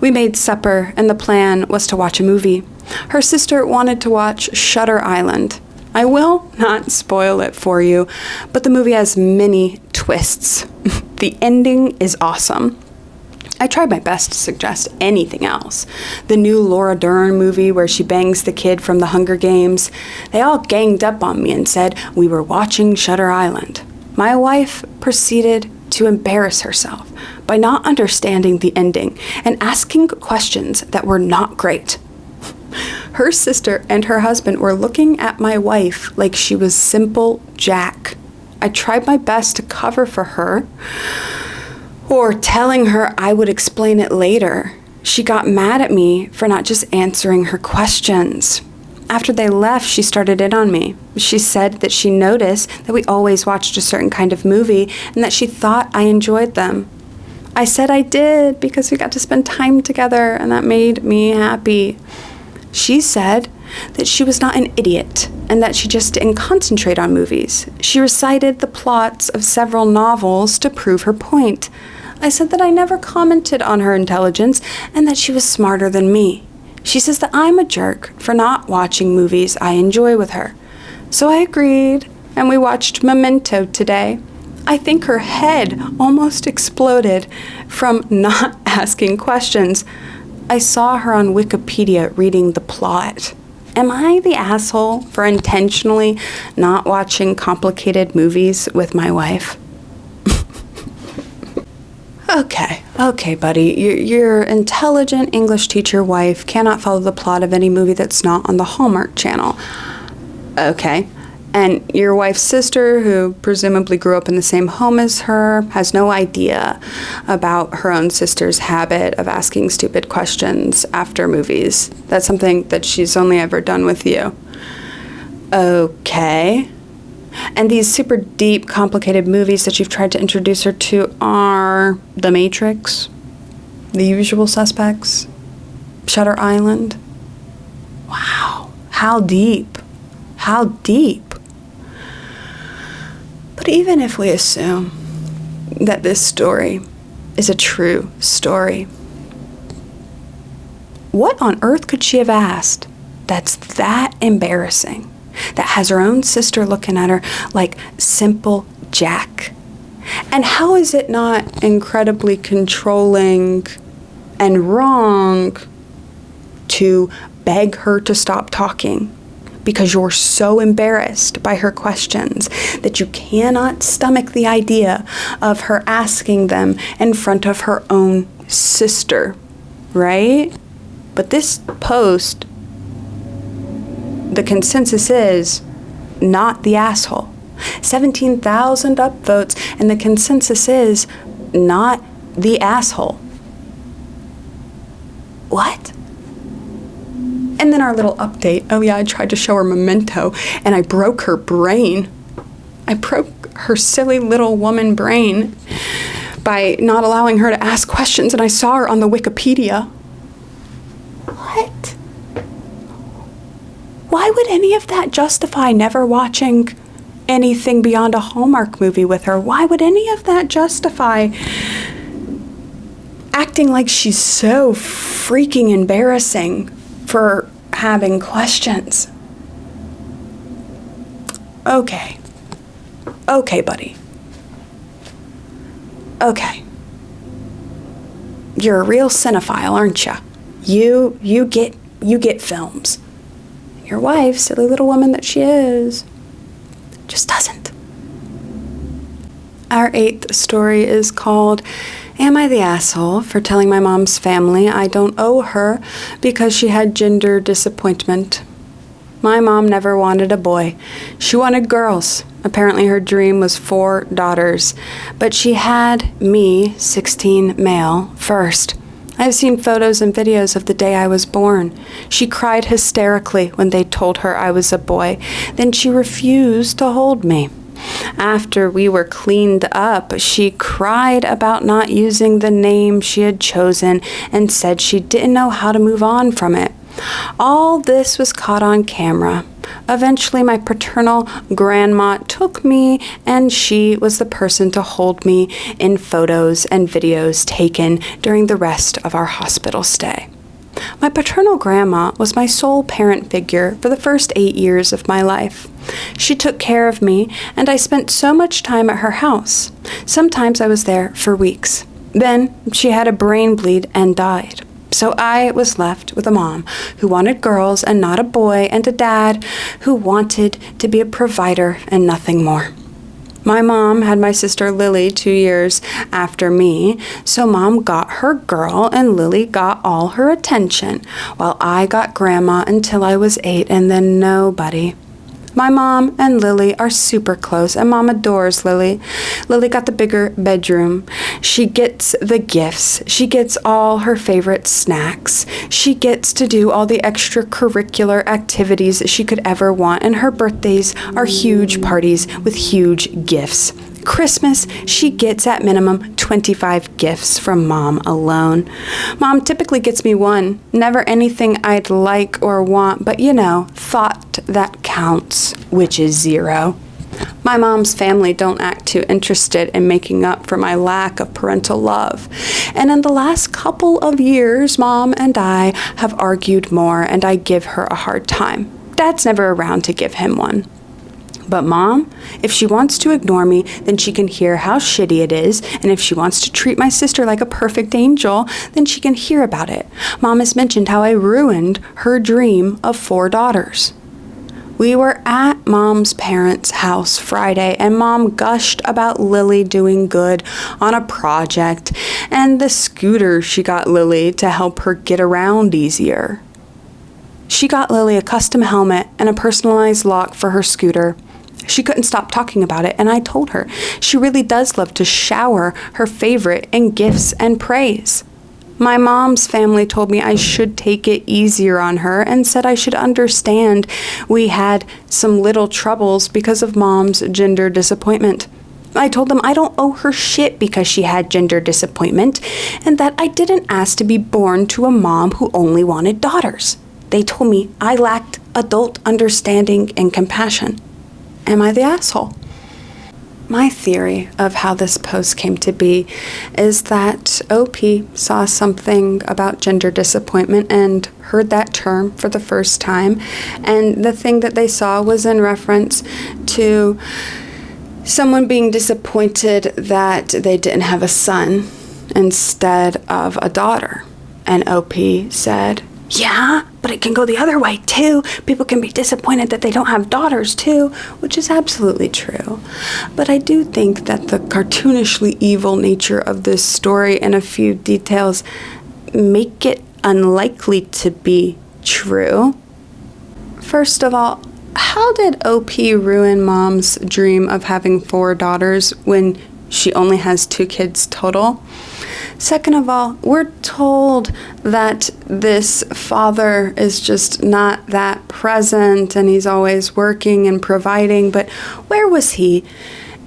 We made supper, and the plan was to watch a movie. Her sister wanted to watch Shutter Island. I will not spoil it for you, but the movie has many twists. The ending is awesome. I tried my best to suggest anything else. The new Laura Dern movie where she bangs the kid from the Hunger Games. They all ganged up on me and said we were watching Shutter Island. My wife proceeded to embarrass herself by not understanding the ending and asking questions that were not great. Her sister and her husband were looking at my wife like she was simple Jack. I tried my best to cover for her, or telling her I would explain it later. She got mad at me for not just answering her questions. After they left, she started in on me. She said that she noticed that we always watched a certain kind of movie and that she thought I enjoyed them. I said I did because we got to spend time together and that made me happy. She said that she was not an idiot and that she just didn't concentrate on movies. She recited the plots of several novels to prove her point. I said that I never commented on her intelligence and that she was smarter than me. She says that I'm a jerk for not watching movies I enjoy with her. So I agreed, and we watched Memento today. I think her head almost exploded from not asking questions. I saw her on Wikipedia reading the plot. Am I the asshole for intentionally not watching complicated movies with my wife? Okay, buddy. Your intelligent English teacher wife cannot follow the plot of any movie that's not on the Hallmark Channel. Okay. And your wife's sister, who presumably grew up in the same home as her, has no idea about her own sister's habit of asking stupid questions after movies. That's something that she's only ever done with you. Okay. And these super deep, complicated movies that you've tried to introduce her to are The Matrix, The Usual Suspects, Shutter Island. Wow. How deep. How deep. But even if we assume that this story is a true story, what on earth could she have asked that's that embarrassing, that has her own sister looking at her like simple Jack? And how is it not incredibly controlling and wrong to beg her to stop talking because you're so embarrassed by her questions that you cannot stomach the idea of her asking them in front of her own sister, right? But this post, the consensus is not the asshole. 17,000 upvotes, and the consensus is not the asshole. What? And then our little update. Oh yeah, I tried to show her Memento, and I broke her brain. I broke her silly little woman brain by not allowing her to ask questions, and I saw her on the Wikipedia. What? Why would any of that justify never watching anything beyond a Hallmark movie with her? Why would any of that justify acting like she's so freaking embarrassing for having questions? Okay, buddy. Okay. You're a real cinephile, aren't you? You get films. Your wife, silly little woman that she is, just doesn't. Our 8th story is called Am I the Asshole for Telling My Mom's Family I Don't Owe Her Because She Had Gender Disappointment? My mom never wanted a boy. She wanted girls. Apparently her dream was 4 daughters. But she had me, 16 male, first. I've seen photos and videos of the day I was born. She cried hysterically when they told her I was a boy. Then she refused to hold me. After we were cleaned up, she cried about not using the name she had chosen and said she didn't know how to move on from it. All this was caught on camera. Eventually, my paternal grandma took me, and she was the person to hold me in photos and videos taken during the rest of our hospital stay. My paternal grandma was my sole parent figure for the first 8 years of my life. She took care of me, and I spent so much time at her house. Sometimes I was there for weeks. Then she had a brain bleed and died. So I was left with a mom who wanted girls and not a boy, and a dad who wanted to be a provider and nothing more. My mom had my sister Lily 2 years after me, so Mom got her girl and Lily got all her attention, while I got grandma until I was 8 and then nobody. My mom and Lily are super close, and Mom adores Lily. Lily got the bigger bedroom. She gets the gifts. She gets all her favorite snacks. She gets to do all the extracurricular activities that she could ever want, and her birthdays are huge parties with huge gifts. Christmas, she gets at minimum 25 gifts from Mom alone. Mom typically gets me one, never anything I'd like or want, but thought that counts, which is 0. My mom's family don't act too interested in making up for my lack of parental love. And in the last couple of years, Mom and I have argued more, and I give her a hard time. Dad's never around to give him one. But Mom, if she wants to ignore me, then she can hear how shitty it is, and if she wants to treat my sister like a perfect angel, then she can hear about it. Mom has mentioned how I ruined her dream of 4 daughters. We were at Mom's parents' house Friday, and Mom gushed about Lily doing good on a project and the scooter she got Lily to help her get around easier. She got Lily a custom helmet and a personalized lock for her scooter. She couldn't stop talking about it, and I told her she really does love to shower her favorite in gifts and praise. My mom's family told me I should take it easier on her and said I should understand we had some little troubles because of Mom's gender disappointment. I told them I don't owe her shit because she had gender disappointment, and that I didn't ask to be born to a mom who only wanted daughters. They told me I lacked adult understanding and compassion. Am I the asshole? My theory of how this post came to be is that OP saw something about gender disappointment and heard that term for the first time, and the thing that they saw was in reference to someone being disappointed that they didn't have a son instead of a daughter. And OP said, yeah, but it can go the other way too. People can be disappointed that they don't have daughters too, which is absolutely true. But I do think that the cartoonishly evil nature of this story and a few details make it unlikely to be true. First of all, how did OP ruin Mom's dream of having 4 daughters when she only has 2 kids total? Second of all, we're told that this father is just not that present and he's always working and providing, but where was he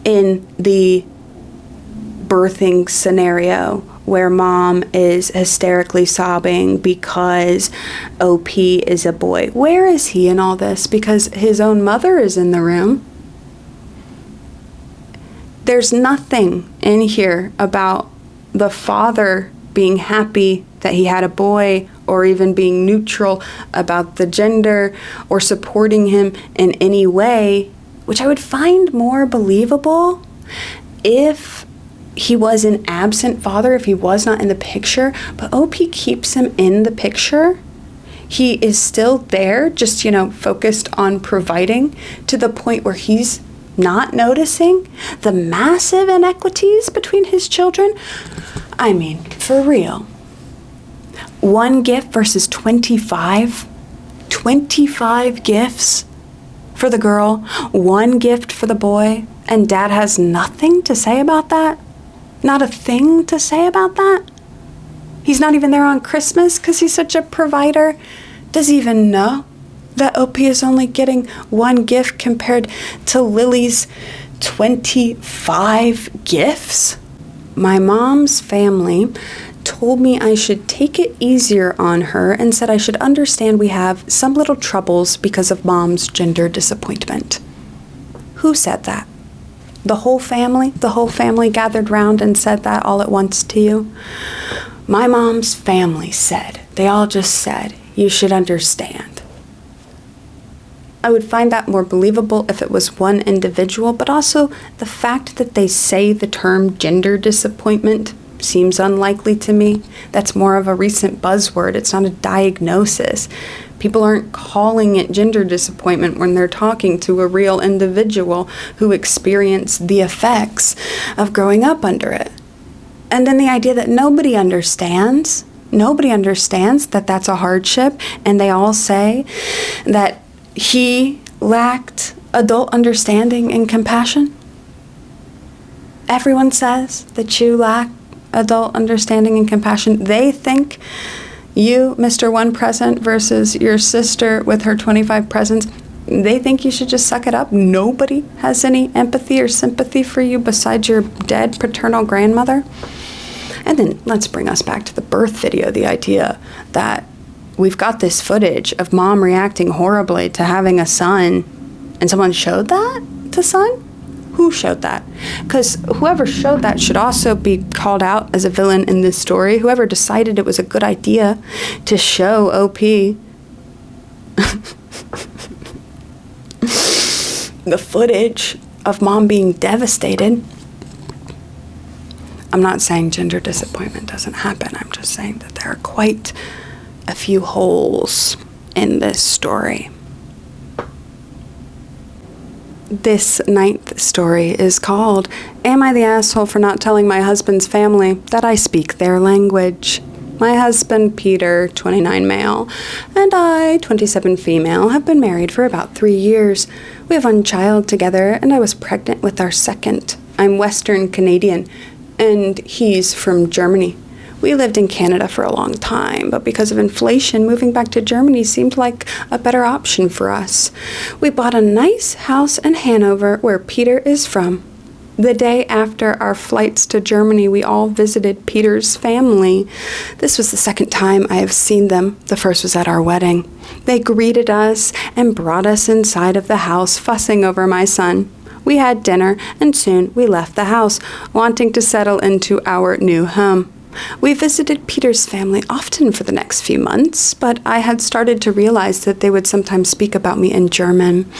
in the birthing scenario where Mom is hysterically sobbing because OP is a boy? Where is he in all this? Because his own mother is in the room. There's nothing in here about the father being happy that he had a boy, or even being neutral about the gender or supporting him in any way, which I would find more believable if he was an absent father, if he was not in the picture. But OP keeps him in the picture. He is still there, just, focused on providing, to the point where he's not noticing the massive inequities between his children. I mean, for real. 1 gift versus 25? 25 gifts for the girl, 1 gift for the boy, and Dad has nothing to say about that? Not a thing to say about that? He's not even there on Christmas because he's such a provider? Does he even know that OP is only getting 1 gift compared to Lily's 25 gifts? My mom's family told me I should take it easier on her and said I should understand we have some little troubles because of Mom's gender disappointment. Who said that? The whole family? The whole family gathered round and said that all at once to you? My mom's family said, they all just said, you should understand. I would find that more believable if it was one individual, but also the fact that they say the term gender disappointment seems unlikely to me. That's more of a recent buzzword. It's not a diagnosis. People aren't calling it gender disappointment when they're talking to a real individual who experienced the effects of growing up under it. And then the idea that nobody understands that that's a hardship, and they all say that he lacked adult understanding and compassion. Everyone says that you lack adult understanding and compassion. They think you, Mr. One Present, versus your sister with her 25 presents, they think you should just suck it up. Nobody has any empathy or sympathy for you besides your dead paternal grandmother. And then let's bring us back to the birth video, the idea that we've got this footage of mom reacting horribly to having a son, and someone showed that to son? Who showed that? Because whoever showed that should also be called out as a villain in this story. Whoever decided it was a good idea to show OP the footage of mom being devastated. I'm not saying gender disappointment doesn't happen. I'm just saying that there are quite a few holes in this story. This 9th story is called, Am I the Asshole for Not Telling My Husband's Family That I Speak Their Language? My husband, Peter, 29 male, and I, 27 female, have been married for about 3 years. We have one child together, and I was pregnant with our second. I'm Western Canadian, and he's from Germany. We lived in Canada for a long time, but because of inflation, moving back to Germany seemed like a better option for us. We bought a nice house in Hanover, where Peter is from. The day after our flights to Germany, we all visited Peter's family. This was the second time I have seen them. The first was at our wedding. They greeted us and brought us inside of the house, fussing over my son. We had dinner, and soon we left the house, wanting to settle into our new home. We visited Peter's family often for the next few months, but I had started to realize that they would sometimes speak about me in German.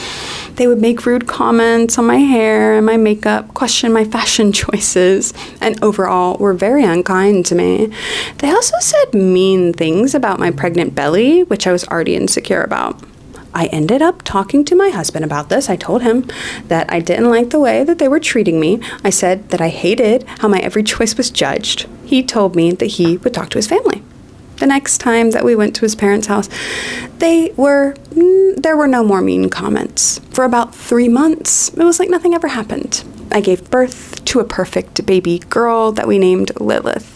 They would make rude comments on my hair and my makeup, question my fashion choices, and overall were very unkind to me. They also said mean things about my pregnant belly, which I was already insecure about. I ended up talking to my husband about this. I told him that I didn't like the way that they were treating me. I said that I hated how my every choice was judged. He told me that he would talk to his family. The next time that we went to his parents' house, there were no more mean comments. For about 3 months, it was like nothing ever happened. I gave birth to a perfect baby girl that we named Lilith.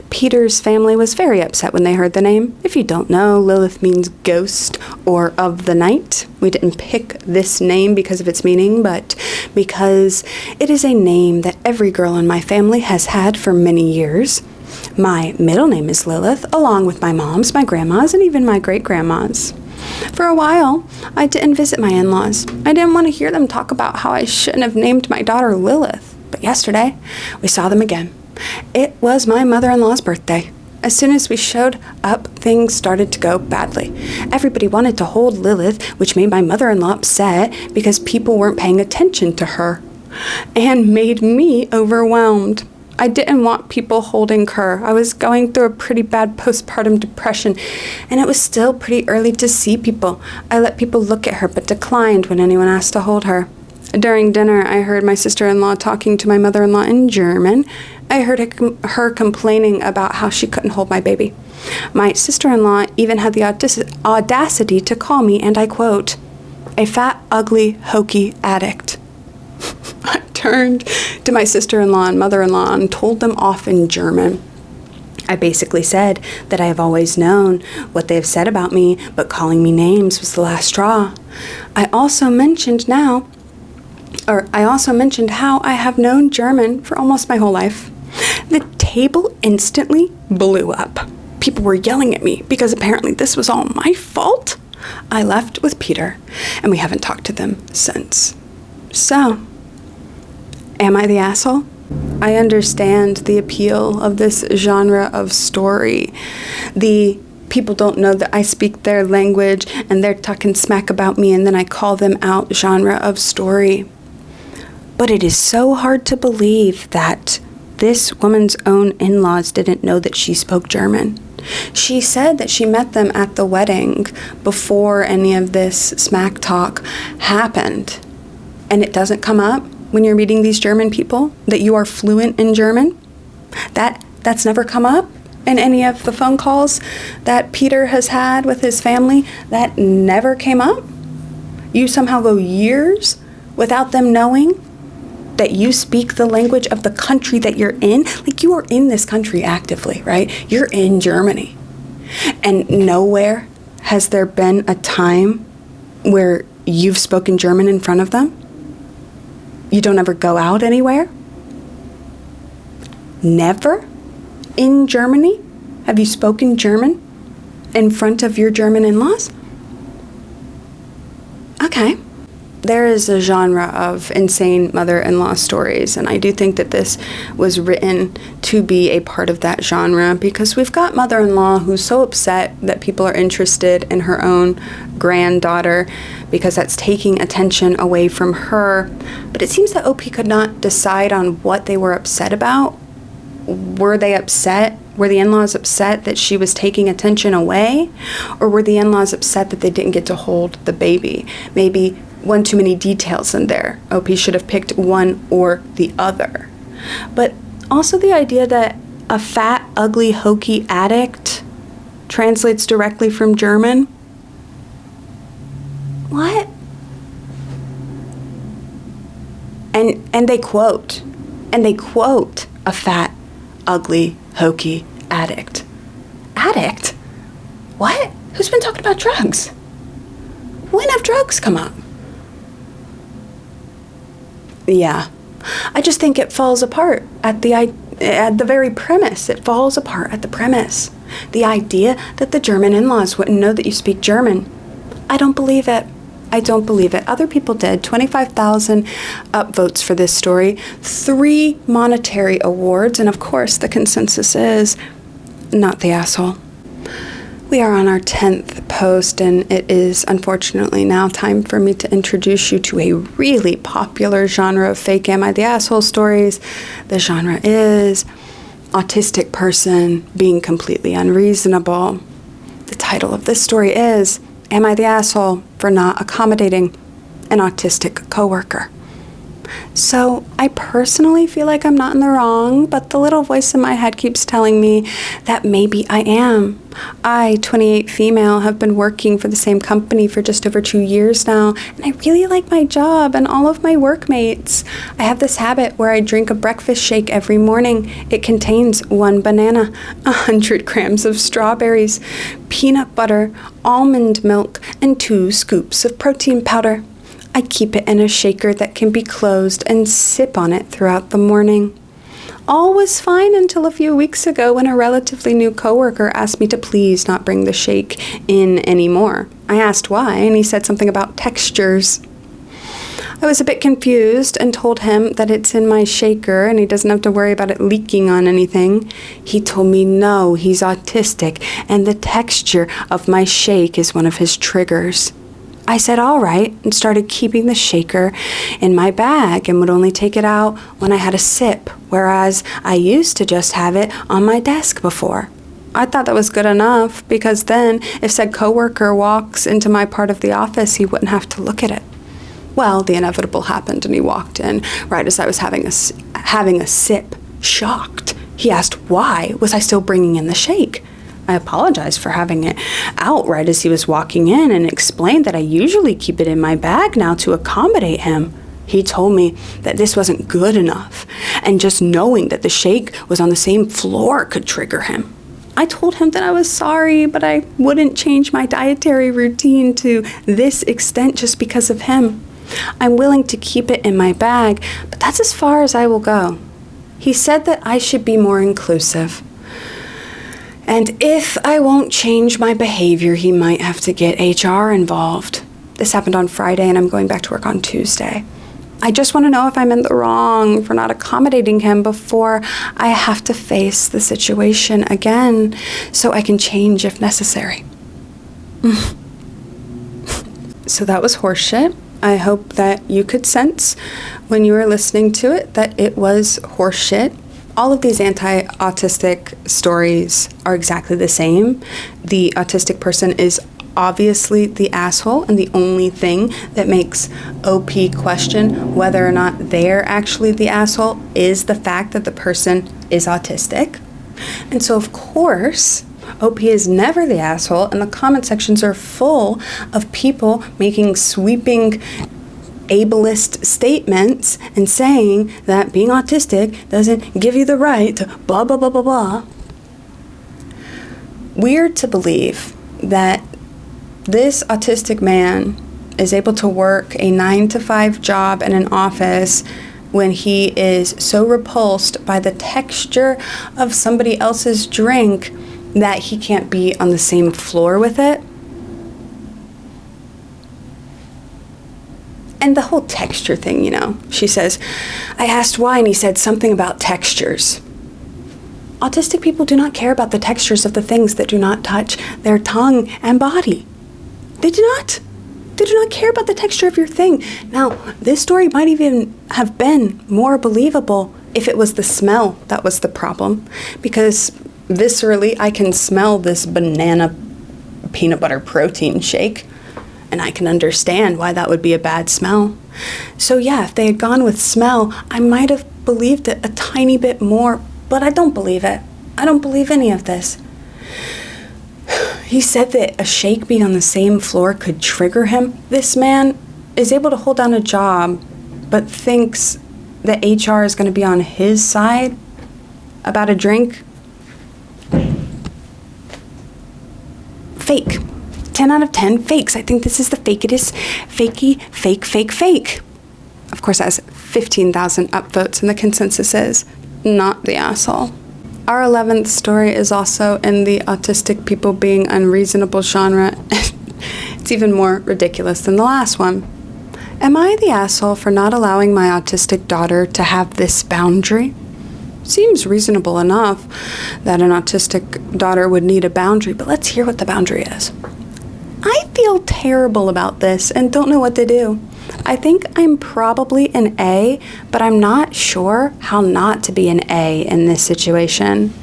Peter's family was very upset when they heard the name. If you don't know, Lilith means ghost or of the night. We didn't pick this name because of its meaning, but because it is a name that every girl in my family has had for many years. My middle name is Lilith, along with my mom's, my grandma's, and even my great-grandma's. For a while, I didn't visit my in-laws. I didn't want to hear them talk about how I shouldn't have named my daughter Lilith. But yesterday, we saw them again. It was my mother-in-law's birthday. As soon as we showed up, things started to go badly. Everybody wanted to hold Lilith, which made my mother-in-law upset because people weren't paying attention to her, and made me overwhelmed. I didn't want people holding her. I was going through a pretty bad postpartum depression, and it was still pretty early to see people. I let people look at her, but declined when anyone asked to hold her. During dinner, I heard my sister-in-law talking to my mother-in-law in German. I heard her complaining about how she couldn't hold my baby. My sister-in-law even had the audacity to call me, and I quote, a fat, ugly, hokey addict. I turned to my sister-in-law and mother-in-law and told them off in German. I basically said that I have always known what they have said about me, but calling me names was the last straw. I also mentioned how I have known German for almost my whole life. The table instantly blew up. People were yelling at me because apparently this was all my fault. I left with Peter, and we haven't talked to them since. So, am I the asshole? I understand the appeal of this genre of story. The people don't know that I speak their language, and they're talking smack about me, and then I call them out genre of story. But it is so hard to believe that this woman's own in-laws didn't know that she spoke German. She said that she met them at the wedding before any of this smack talk happened. And it doesn't come up when you're meeting these German people that you are fluent in German. That's never come up in any of the phone calls that Peter has had with his family. That never came up. You somehow go years without them knowing that you speak the language of the country that you're in. Like, you are in this country actively, right? You're in Germany. And nowhere has there been a time where you've spoken German in front of them? You don't ever go out anywhere? Never in Germany have you spoken German in front of your German in-laws? Okay. There is a genre of insane mother-in-law stories, and I do think that this was written to be a part of that genre, because we've got mother-in-law who's so upset that people are interested in her own granddaughter because that's taking attention away from her. But it seems that OP could not decide on what they were upset about. Were they upset? Were the in-laws upset that she was taking attention away? Or were the in-laws upset that they didn't get to hold the baby? Maybe one too many details in there. OP should have picked one or the other. But also the idea that a fat, ugly, hokey addict translates directly from German. What? And they quote a fat, ugly, hokey addict. Addict? What? Who's been talking about drugs? When have drugs come up? Yeah, I just think it falls apart at the very premise. It falls apart at the premise. The idea that the German in-laws wouldn't know that you speak German. I don't believe it. I don't believe it. Other people did. 25,000 upvotes for this story, 3 monetary awards, and of course the consensus is not the asshole. We are on our 10th post, and it is unfortunately now time for me to introduce you to a really popular genre of fake Am I the Asshole stories. The genre is autistic person being completely unreasonable. The title of this story is Am I the Asshole for Not Accommodating an Autistic Coworker? So I personally feel like I'm not in the wrong, but the little voice in my head keeps telling me that maybe I am. I, 28 female, have been working for the same company for just over 2 years now, and I really like my job and all of my workmates. I have this habit where I drink a breakfast shake every morning. It contains 1 banana, 100 grams of strawberries, peanut butter, almond milk, and 2 scoops of protein powder. I keep it in a shaker that can be closed and sip on it throughout the morning. All was fine until a few weeks ago when a relatively new coworker asked me to please not bring the shake in anymore. I asked why, and he said something about textures. I was a bit confused and told him that it's in my shaker and he doesn't have to worry about it leaking on anything. He told me no, he's autistic, and the texture of my shake is one of his triggers. I said all right and started keeping the shaker in my bag and would only take it out when I had a sip, whereas I used to just have it on my desk before. I thought that was good enough because then if said coworker walks into my part of the office, he wouldn't have to look at it. Well, the inevitable happened and he walked in right as I was having a sip. Shocked. He asked why was I still bringing in the shake. I apologized for having it out right as he was walking in and explained that I usually keep it in my bag now to accommodate him. He told me that this wasn't good enough, and just knowing that the shake was on the same floor could trigger him. I told him that I was sorry, but I wouldn't change my dietary routine to this extent just because of him. I'm willing to keep it in my bag, but that's as far as I will go. He said that I should be more inclusive. And if I won't change my behavior, he might have to get HR involved. This happened on Friday, and I'm going back to work on Tuesday. I just want to know if I'm in the wrong for not accommodating him before I have to face the situation again, so I can change if necessary. So that was horseshit. I hope that you could sense when you were listening to it that it was horseshit. All of these anti-autistic stories are exactly the same. The autistic person is obviously the asshole, and the only thing that makes OP question whether or not they're actually the asshole is the fact that the person is autistic. And so, of course, OP is never the asshole, and the comment sections are full of people making sweeping ableist statements and saying that being autistic doesn't give you the right to blah, blah, blah, blah, blah. Weird to believe that this autistic man is able to work a 9-to-5 job in an office when he is so repulsed by the texture of somebody else's drink that he can't be on the same floor with it. And the whole texture thing, she says, I asked why, and he said something about textures. Autistic people do not care about the textures of the things that do not touch their tongue and body. They do not. They do not care about the texture of your thing. Now, this story might even have been more believable if it was the smell that was the problem, because viscerally, I can smell this banana peanut butter protein shake, and I can understand why that would be a bad smell. So yeah, if they had gone with smell, I might have believed it a tiny bit more, but I don't believe it. I don't believe any of this. He said that a shake being on the same floor could trigger him. This man is able to hold down a job, but thinks that HR is going to be on his side about a drink. Fake. 10 out of 10 fakes. I think this is the fakest, fakey, fake, fake, fake. Of course, it has 15,000 upvotes, and the consensus is not the asshole. Our 11th story is also in the autistic people being unreasonable genre. It's even more ridiculous than the last one. Am I the asshole for not allowing my autistic daughter to have this boundary? Seems reasonable enough that an autistic daughter would need a boundary, but let's hear what the boundary is. I feel terrible about this and don't know what to do. I think I'm probably an A, but I'm not sure how not to be an A in this situation.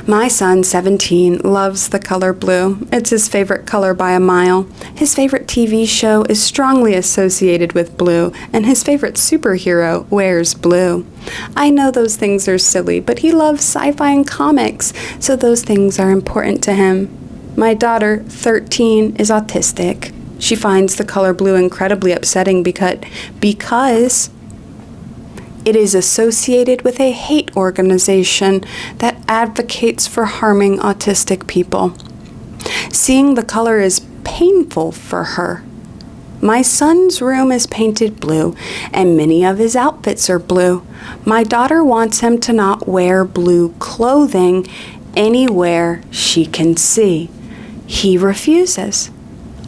My son, 17, loves the color blue. It's his favorite color by a mile. His favorite TV show is strongly associated with blue, and his favorite superhero wears blue. I know those things are silly, but he loves sci-fi and comics, so those things are important to him. My daughter, 13, is autistic. She finds the color blue incredibly upsetting because it is associated with a hate organization that advocates for harming autistic people. Seeing the color is painful for her. My son's room is painted blue, and many of his outfits are blue. My daughter wants him to not wear blue clothing anywhere she can see. He refuses.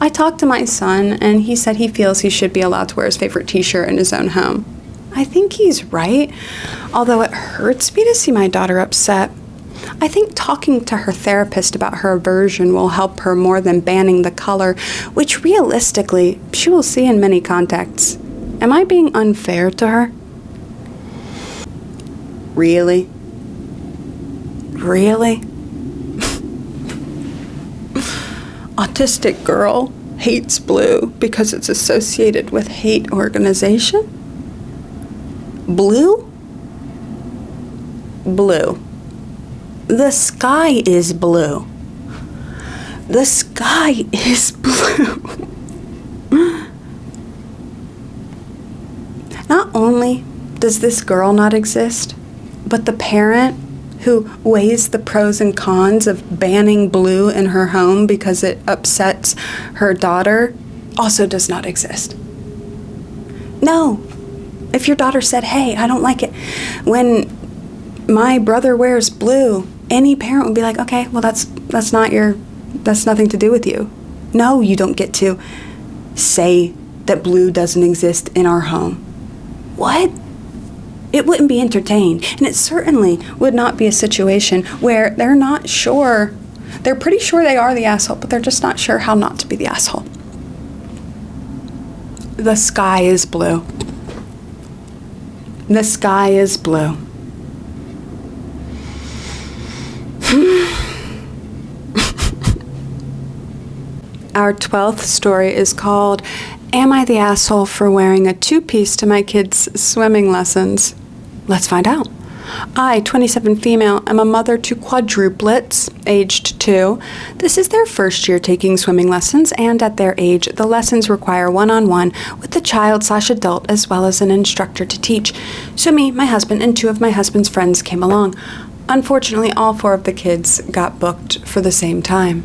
I talked to my son, and he said he feels he should be allowed to wear his favorite t-shirt in his own home. I think he's right, although it hurts me to see my daughter upset. I think talking to her therapist about her aversion will help her more than banning the color, which realistically she will see in many contexts. Am I being unfair to her? Really? Really? Autistic girl hates blue because it's associated with hate organization? Blue? Blue. The sky is blue. The sky is blue. Not only does this girl not exist, but the parent who weighs the pros and cons of banning blue in her home because it upsets her daughter also does not exist. No. If your daughter said, hey, I don't like it when my brother wears blue, any parent would be like, okay, well, that's nothing to do with you. No, you don't get to say that blue doesn't exist in our home. What? It wouldn't be entertained. And it certainly would not be a situation where they're not sure. They're pretty sure they are the asshole, but they're just not sure how not to be the asshole. The sky is blue. The sky is blue. Our 12th story is called, Am I the Asshole for Wearing a Two-Piece to My Kids' Swimming Lessons? Let's find out. I, 27 female, am a mother to quadruplets, aged 2. This is their first year taking swimming lessons, and at their age, the lessons require one-on-one with the child/adult as well as an instructor to teach. So me, my husband, and 2 of my husband's friends came along. Unfortunately, all 4 of the kids got booked for the same time.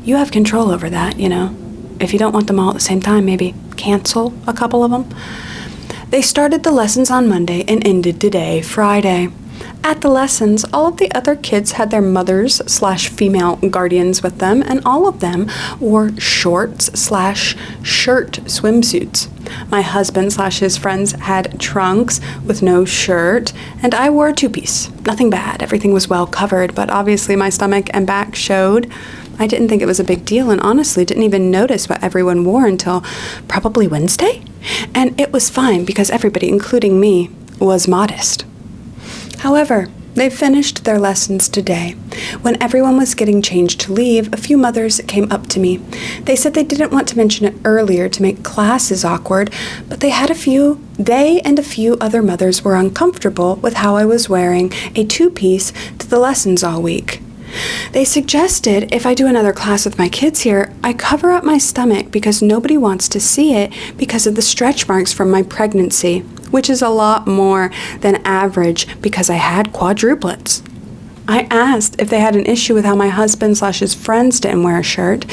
You have control over that, you know. If you don't want them all at the same time, maybe cancel a couple of them. They started the lessons on Monday and ended today, Friday. At the lessons, all of the other kids had their mothers/female guardians with them, and all of them wore shorts/shirt swimsuits. My husband/his friends had trunks with no shirt, and I wore a two-piece. Nothing bad, everything was well covered, but obviously my stomach and back showed. I didn't think it was a big deal, and honestly didn't even notice what everyone wore until probably Wednesday. And it was fine because everybody, including me, was modest. However, they finished their lessons today. When everyone was getting changed to leave, a few mothers came up to me. They said they didn't want to mention it earlier to make classes awkward, but they and a few other mothers were uncomfortable with how I was wearing a two-piece to the lessons all week. They suggested if I do another class with my kids here, I cover up my stomach because nobody wants to see it because of the stretch marks from my pregnancy, which is a lot more than average because I had quadruplets. I asked if they had an issue with how my husband/his friends didn't wear a shirt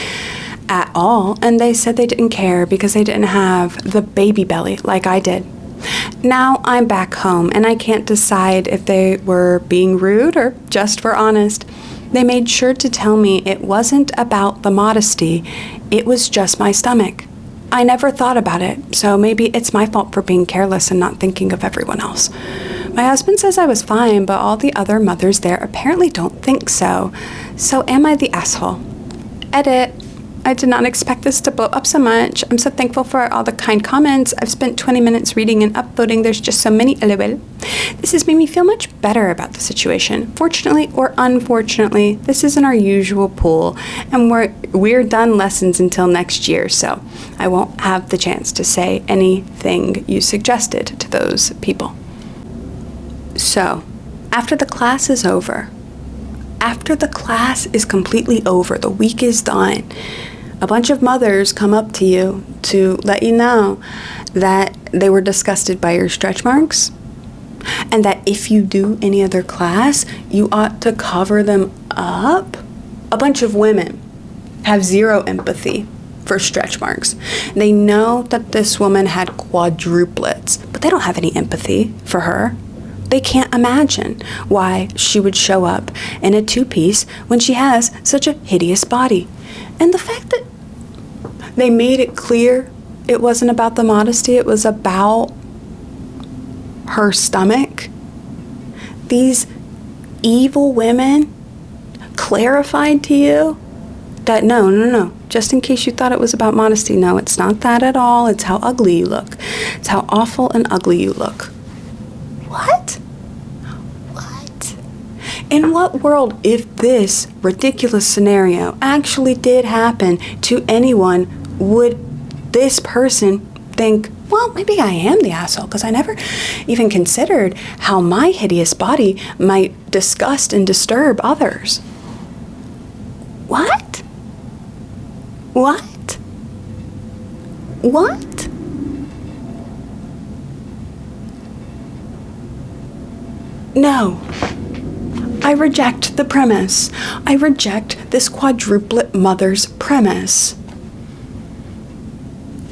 at all, and they said they didn't care because they didn't have the baby belly like I did. Now I'm back home, and I can't decide if they were being rude or just were honest. They made sure to tell me it wasn't about the modesty, it was just my stomach. I never thought about it, so maybe it's my fault for being careless and not thinking of everyone else. My husband says I was fine, but all the other mothers there apparently don't think so. So am I the asshole? Edit. I did not expect this to blow up so much. I'm so thankful for all the kind comments. I've spent 20 minutes reading and upvoting. There's just so many. LOL. This has made me feel much better about the situation. Fortunately or unfortunately, this isn't our usual pool, and we're done lessons until next year, so I won't have the chance to say anything you suggested to those people. So, after the class is over, after the class is completely over, the week is done, a bunch of mothers come up to you to let you know that they were disgusted by your stretch marks and that if you do any other class, you ought to cover them up. A bunch of women have zero empathy for stretch marks. They know that this woman had quadruplets, but they don't have any empathy for her. They can't imagine why she would show up in a two-piece when she has such a hideous body. And the fact that they made it clear it wasn't about the modesty, it was about her stomach. These evil women clarified to you that no, just in case you thought it was about modesty, no, it's not that at all. It's how ugly you look. It's how awful and ugly you look. What? In what world, if this ridiculous scenario actually did happen to anyone, would this person think, well, maybe I am the asshole because I never even considered how my hideous body might disgust and disturb others? What? What? What? No. I reject the premise. I reject this quadruplet mother's premise.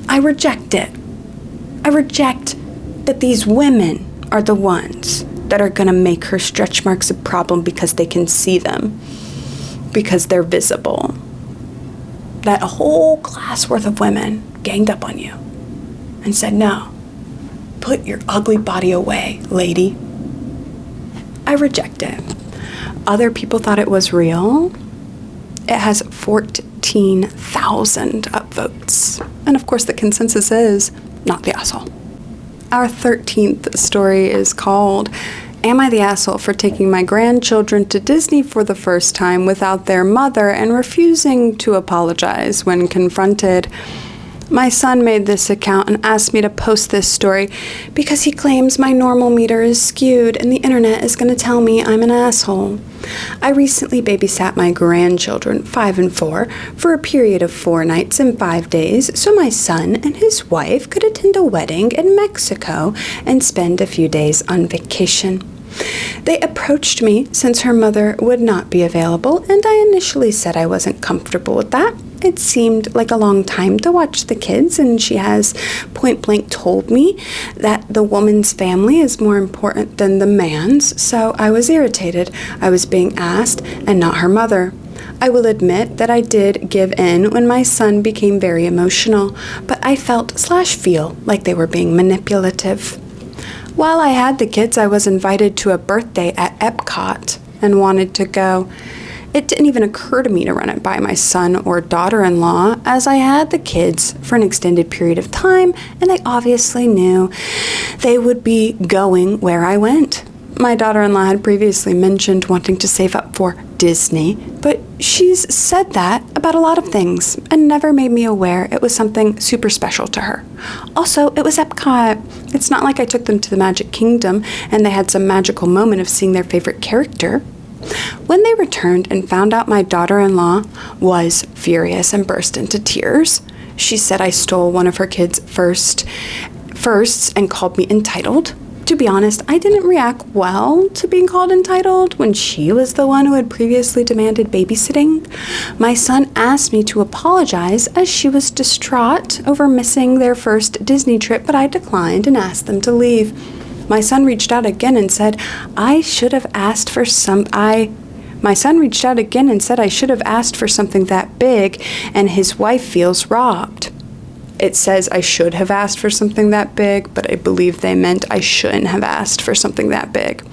I reject it. I reject that these women are the ones that are going to make her stretch marks a problem because they can see them, because they're visible. That a whole class worth of women ganged up on you and said, no, put your ugly body away, lady. I reject it. Other people thought it was real. It has 14,000 upvotes. And of course the consensus is not the asshole. Our 13th story is called, Am I the asshole for taking my grandchildren to Disney for the first time without their mother and refusing to apologize when confronted? My son made this account and asked me to post this story because he claims my normal meter is skewed and the internet is going to tell me I'm an asshole. I recently babysat my grandchildren, 5 and 4, for a period of 4 nights and 5 days so my son and his wife could attend a wedding in Mexico and spend a few days on vacation. They approached me since her mother would not be available, and I initially said I wasn't comfortable with that. It seemed like a long time to watch the kids, and she has point blank told me that the woman's family is more important than the man's, so I was irritated. I was being asked and not her mother. I will admit that I did give in when my son became very emotional, but I felt/feel like they were being manipulative. While I had the kids, I was invited to a birthday at Epcot and wanted to go. It didn't even occur to me to run it by my son or daughter-in-law, as I had the kids for an extended period of time, and I obviously knew they would be going where I went. My daughter-in-law had previously mentioned wanting to save up for Disney, but she's said that about a lot of things and never made me aware it was something super special to her. Also, it was Epcot. It's not like I took them to the Magic Kingdom and they had some magical moment of seeing their favorite character. When they returned and found out my daughter-in-law was furious and burst into tears. She said I stole one of her kids' firsts and called me entitled. To be honest, I didn't react well to being called entitled when she was the one who had previously demanded babysitting. My son asked me to apologize as she was distraught over missing their first Disney trip, but I declined and asked them to leave. My son reached out again and said I should have asked for something that big, and his wife feels robbed. It says I should have asked for something that big, but I believe they meant I shouldn't have asked for something that big.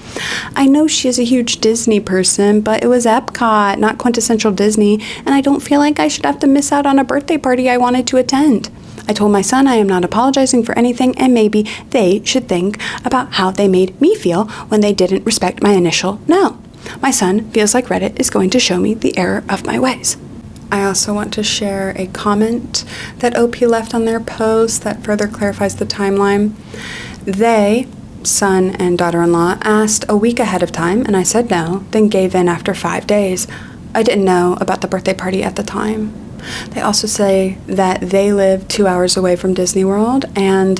I know she is a huge Disney person, but it was Epcot, not quintessential Disney, and I don't feel like I should have to miss out on a birthday party I wanted to attend. I told my son I am not apologizing for anything, and maybe they should think about how they made me feel when they didn't respect my initial no. My son feels like Reddit is going to show me the error of my ways. I also want to share a comment that OP left on their post that further clarifies the timeline. They, son and daughter-in-law, asked a week ahead of time, and I said no, then gave in after 5 days. I didn't know about the birthday party at the time. They also say that they live 2 hours away from Disney World, and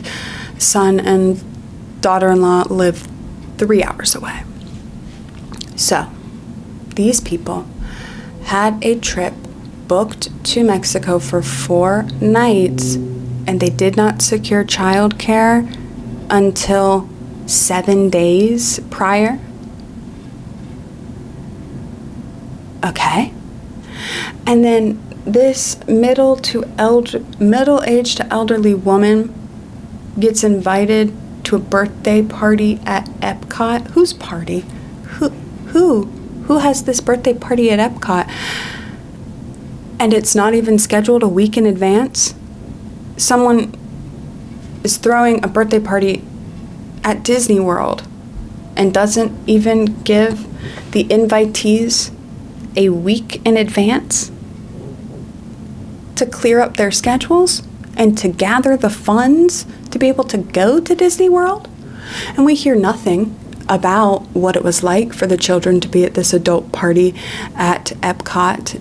son and daughter-in-law live 3 hours away. So, these people had a trip booked to Mexico for 4 nights, and they did not secure childcare until 7 days prior. Okay. And then this middle-aged to elderly woman gets invited to a birthday party at Epcot. Whose party? Who has this birthday party at Epcot? And it's not even scheduled a week in advance? Someone is throwing a birthday party at Disney World and doesn't even give the invitees a week in advance to clear up their schedules and to gather the funds to be able to go to Disney World? And we hear nothing about what it was like for the children to be at this adult party at Epcot.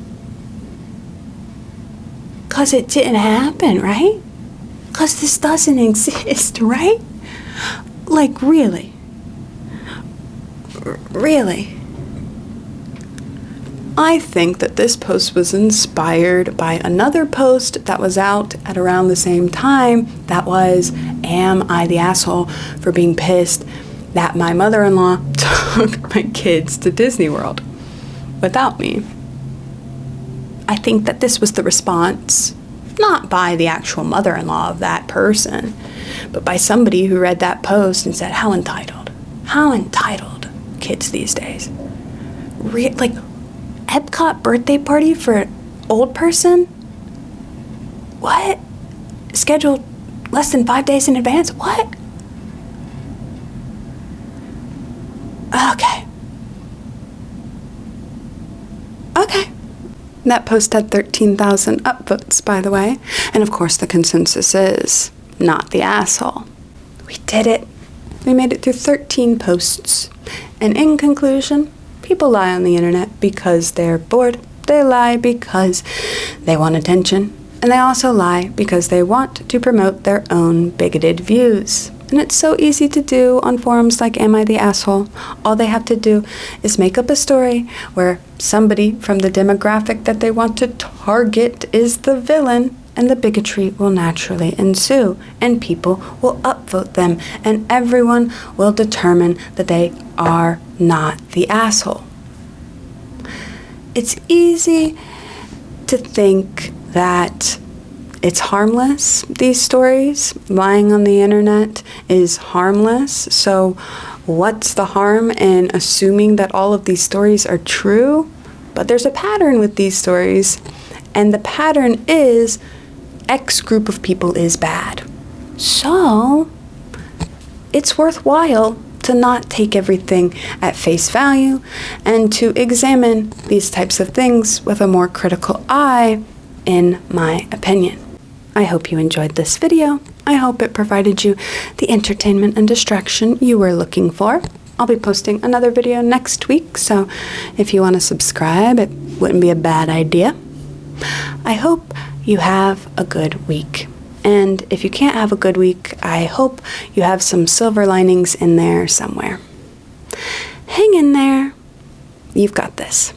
Because it didn't happen, right? Because this doesn't exist, right? Like, really? Really? I think that this post was inspired by another post that was out at around the same time. That was, am I the asshole for being pissed that my mother-in-law took my kids to Disney World without me? I think that this was the response, not by the actual mother-in-law of that person, but by somebody who read that post and said, how entitled kids these days. Like, Epcot birthday party for an old person? What? Scheduled less than 5 days in advance? What? Okay. Okay. That post had 13,000 upvotes, by the way. And of course, the consensus is not the asshole. We did it. We made it through 13 posts. And in conclusion, people lie on the internet because they're bored. They lie because they want attention. And they also lie because they want to promote their own bigoted views. And it's so easy to do on forums like Am I the Asshole? All they have to do is make up a story where somebody from the demographic that they want to target is the villain, and the bigotry will naturally ensue, and people will upvote them, and everyone will determine that they are not the asshole. It's easy to think that it's harmless, these stories. Lying on the internet is harmless. So what's the harm in assuming that all of these stories are true? But there's a pattern with these stories, and the pattern is X group of people is bad. So it's worthwhile to not take everything at face value and to examine these types of things with a more critical eye, in my opinion. I hope you enjoyed this video. I hope it provided you the entertainment and distraction you were looking for. I'll be posting another video next week, so if you want to subscribe, it wouldn't be a bad idea. I hope you have a good week. And if you can't have a good week, I hope you have some silver linings in there somewhere. Hang in there. You've got this.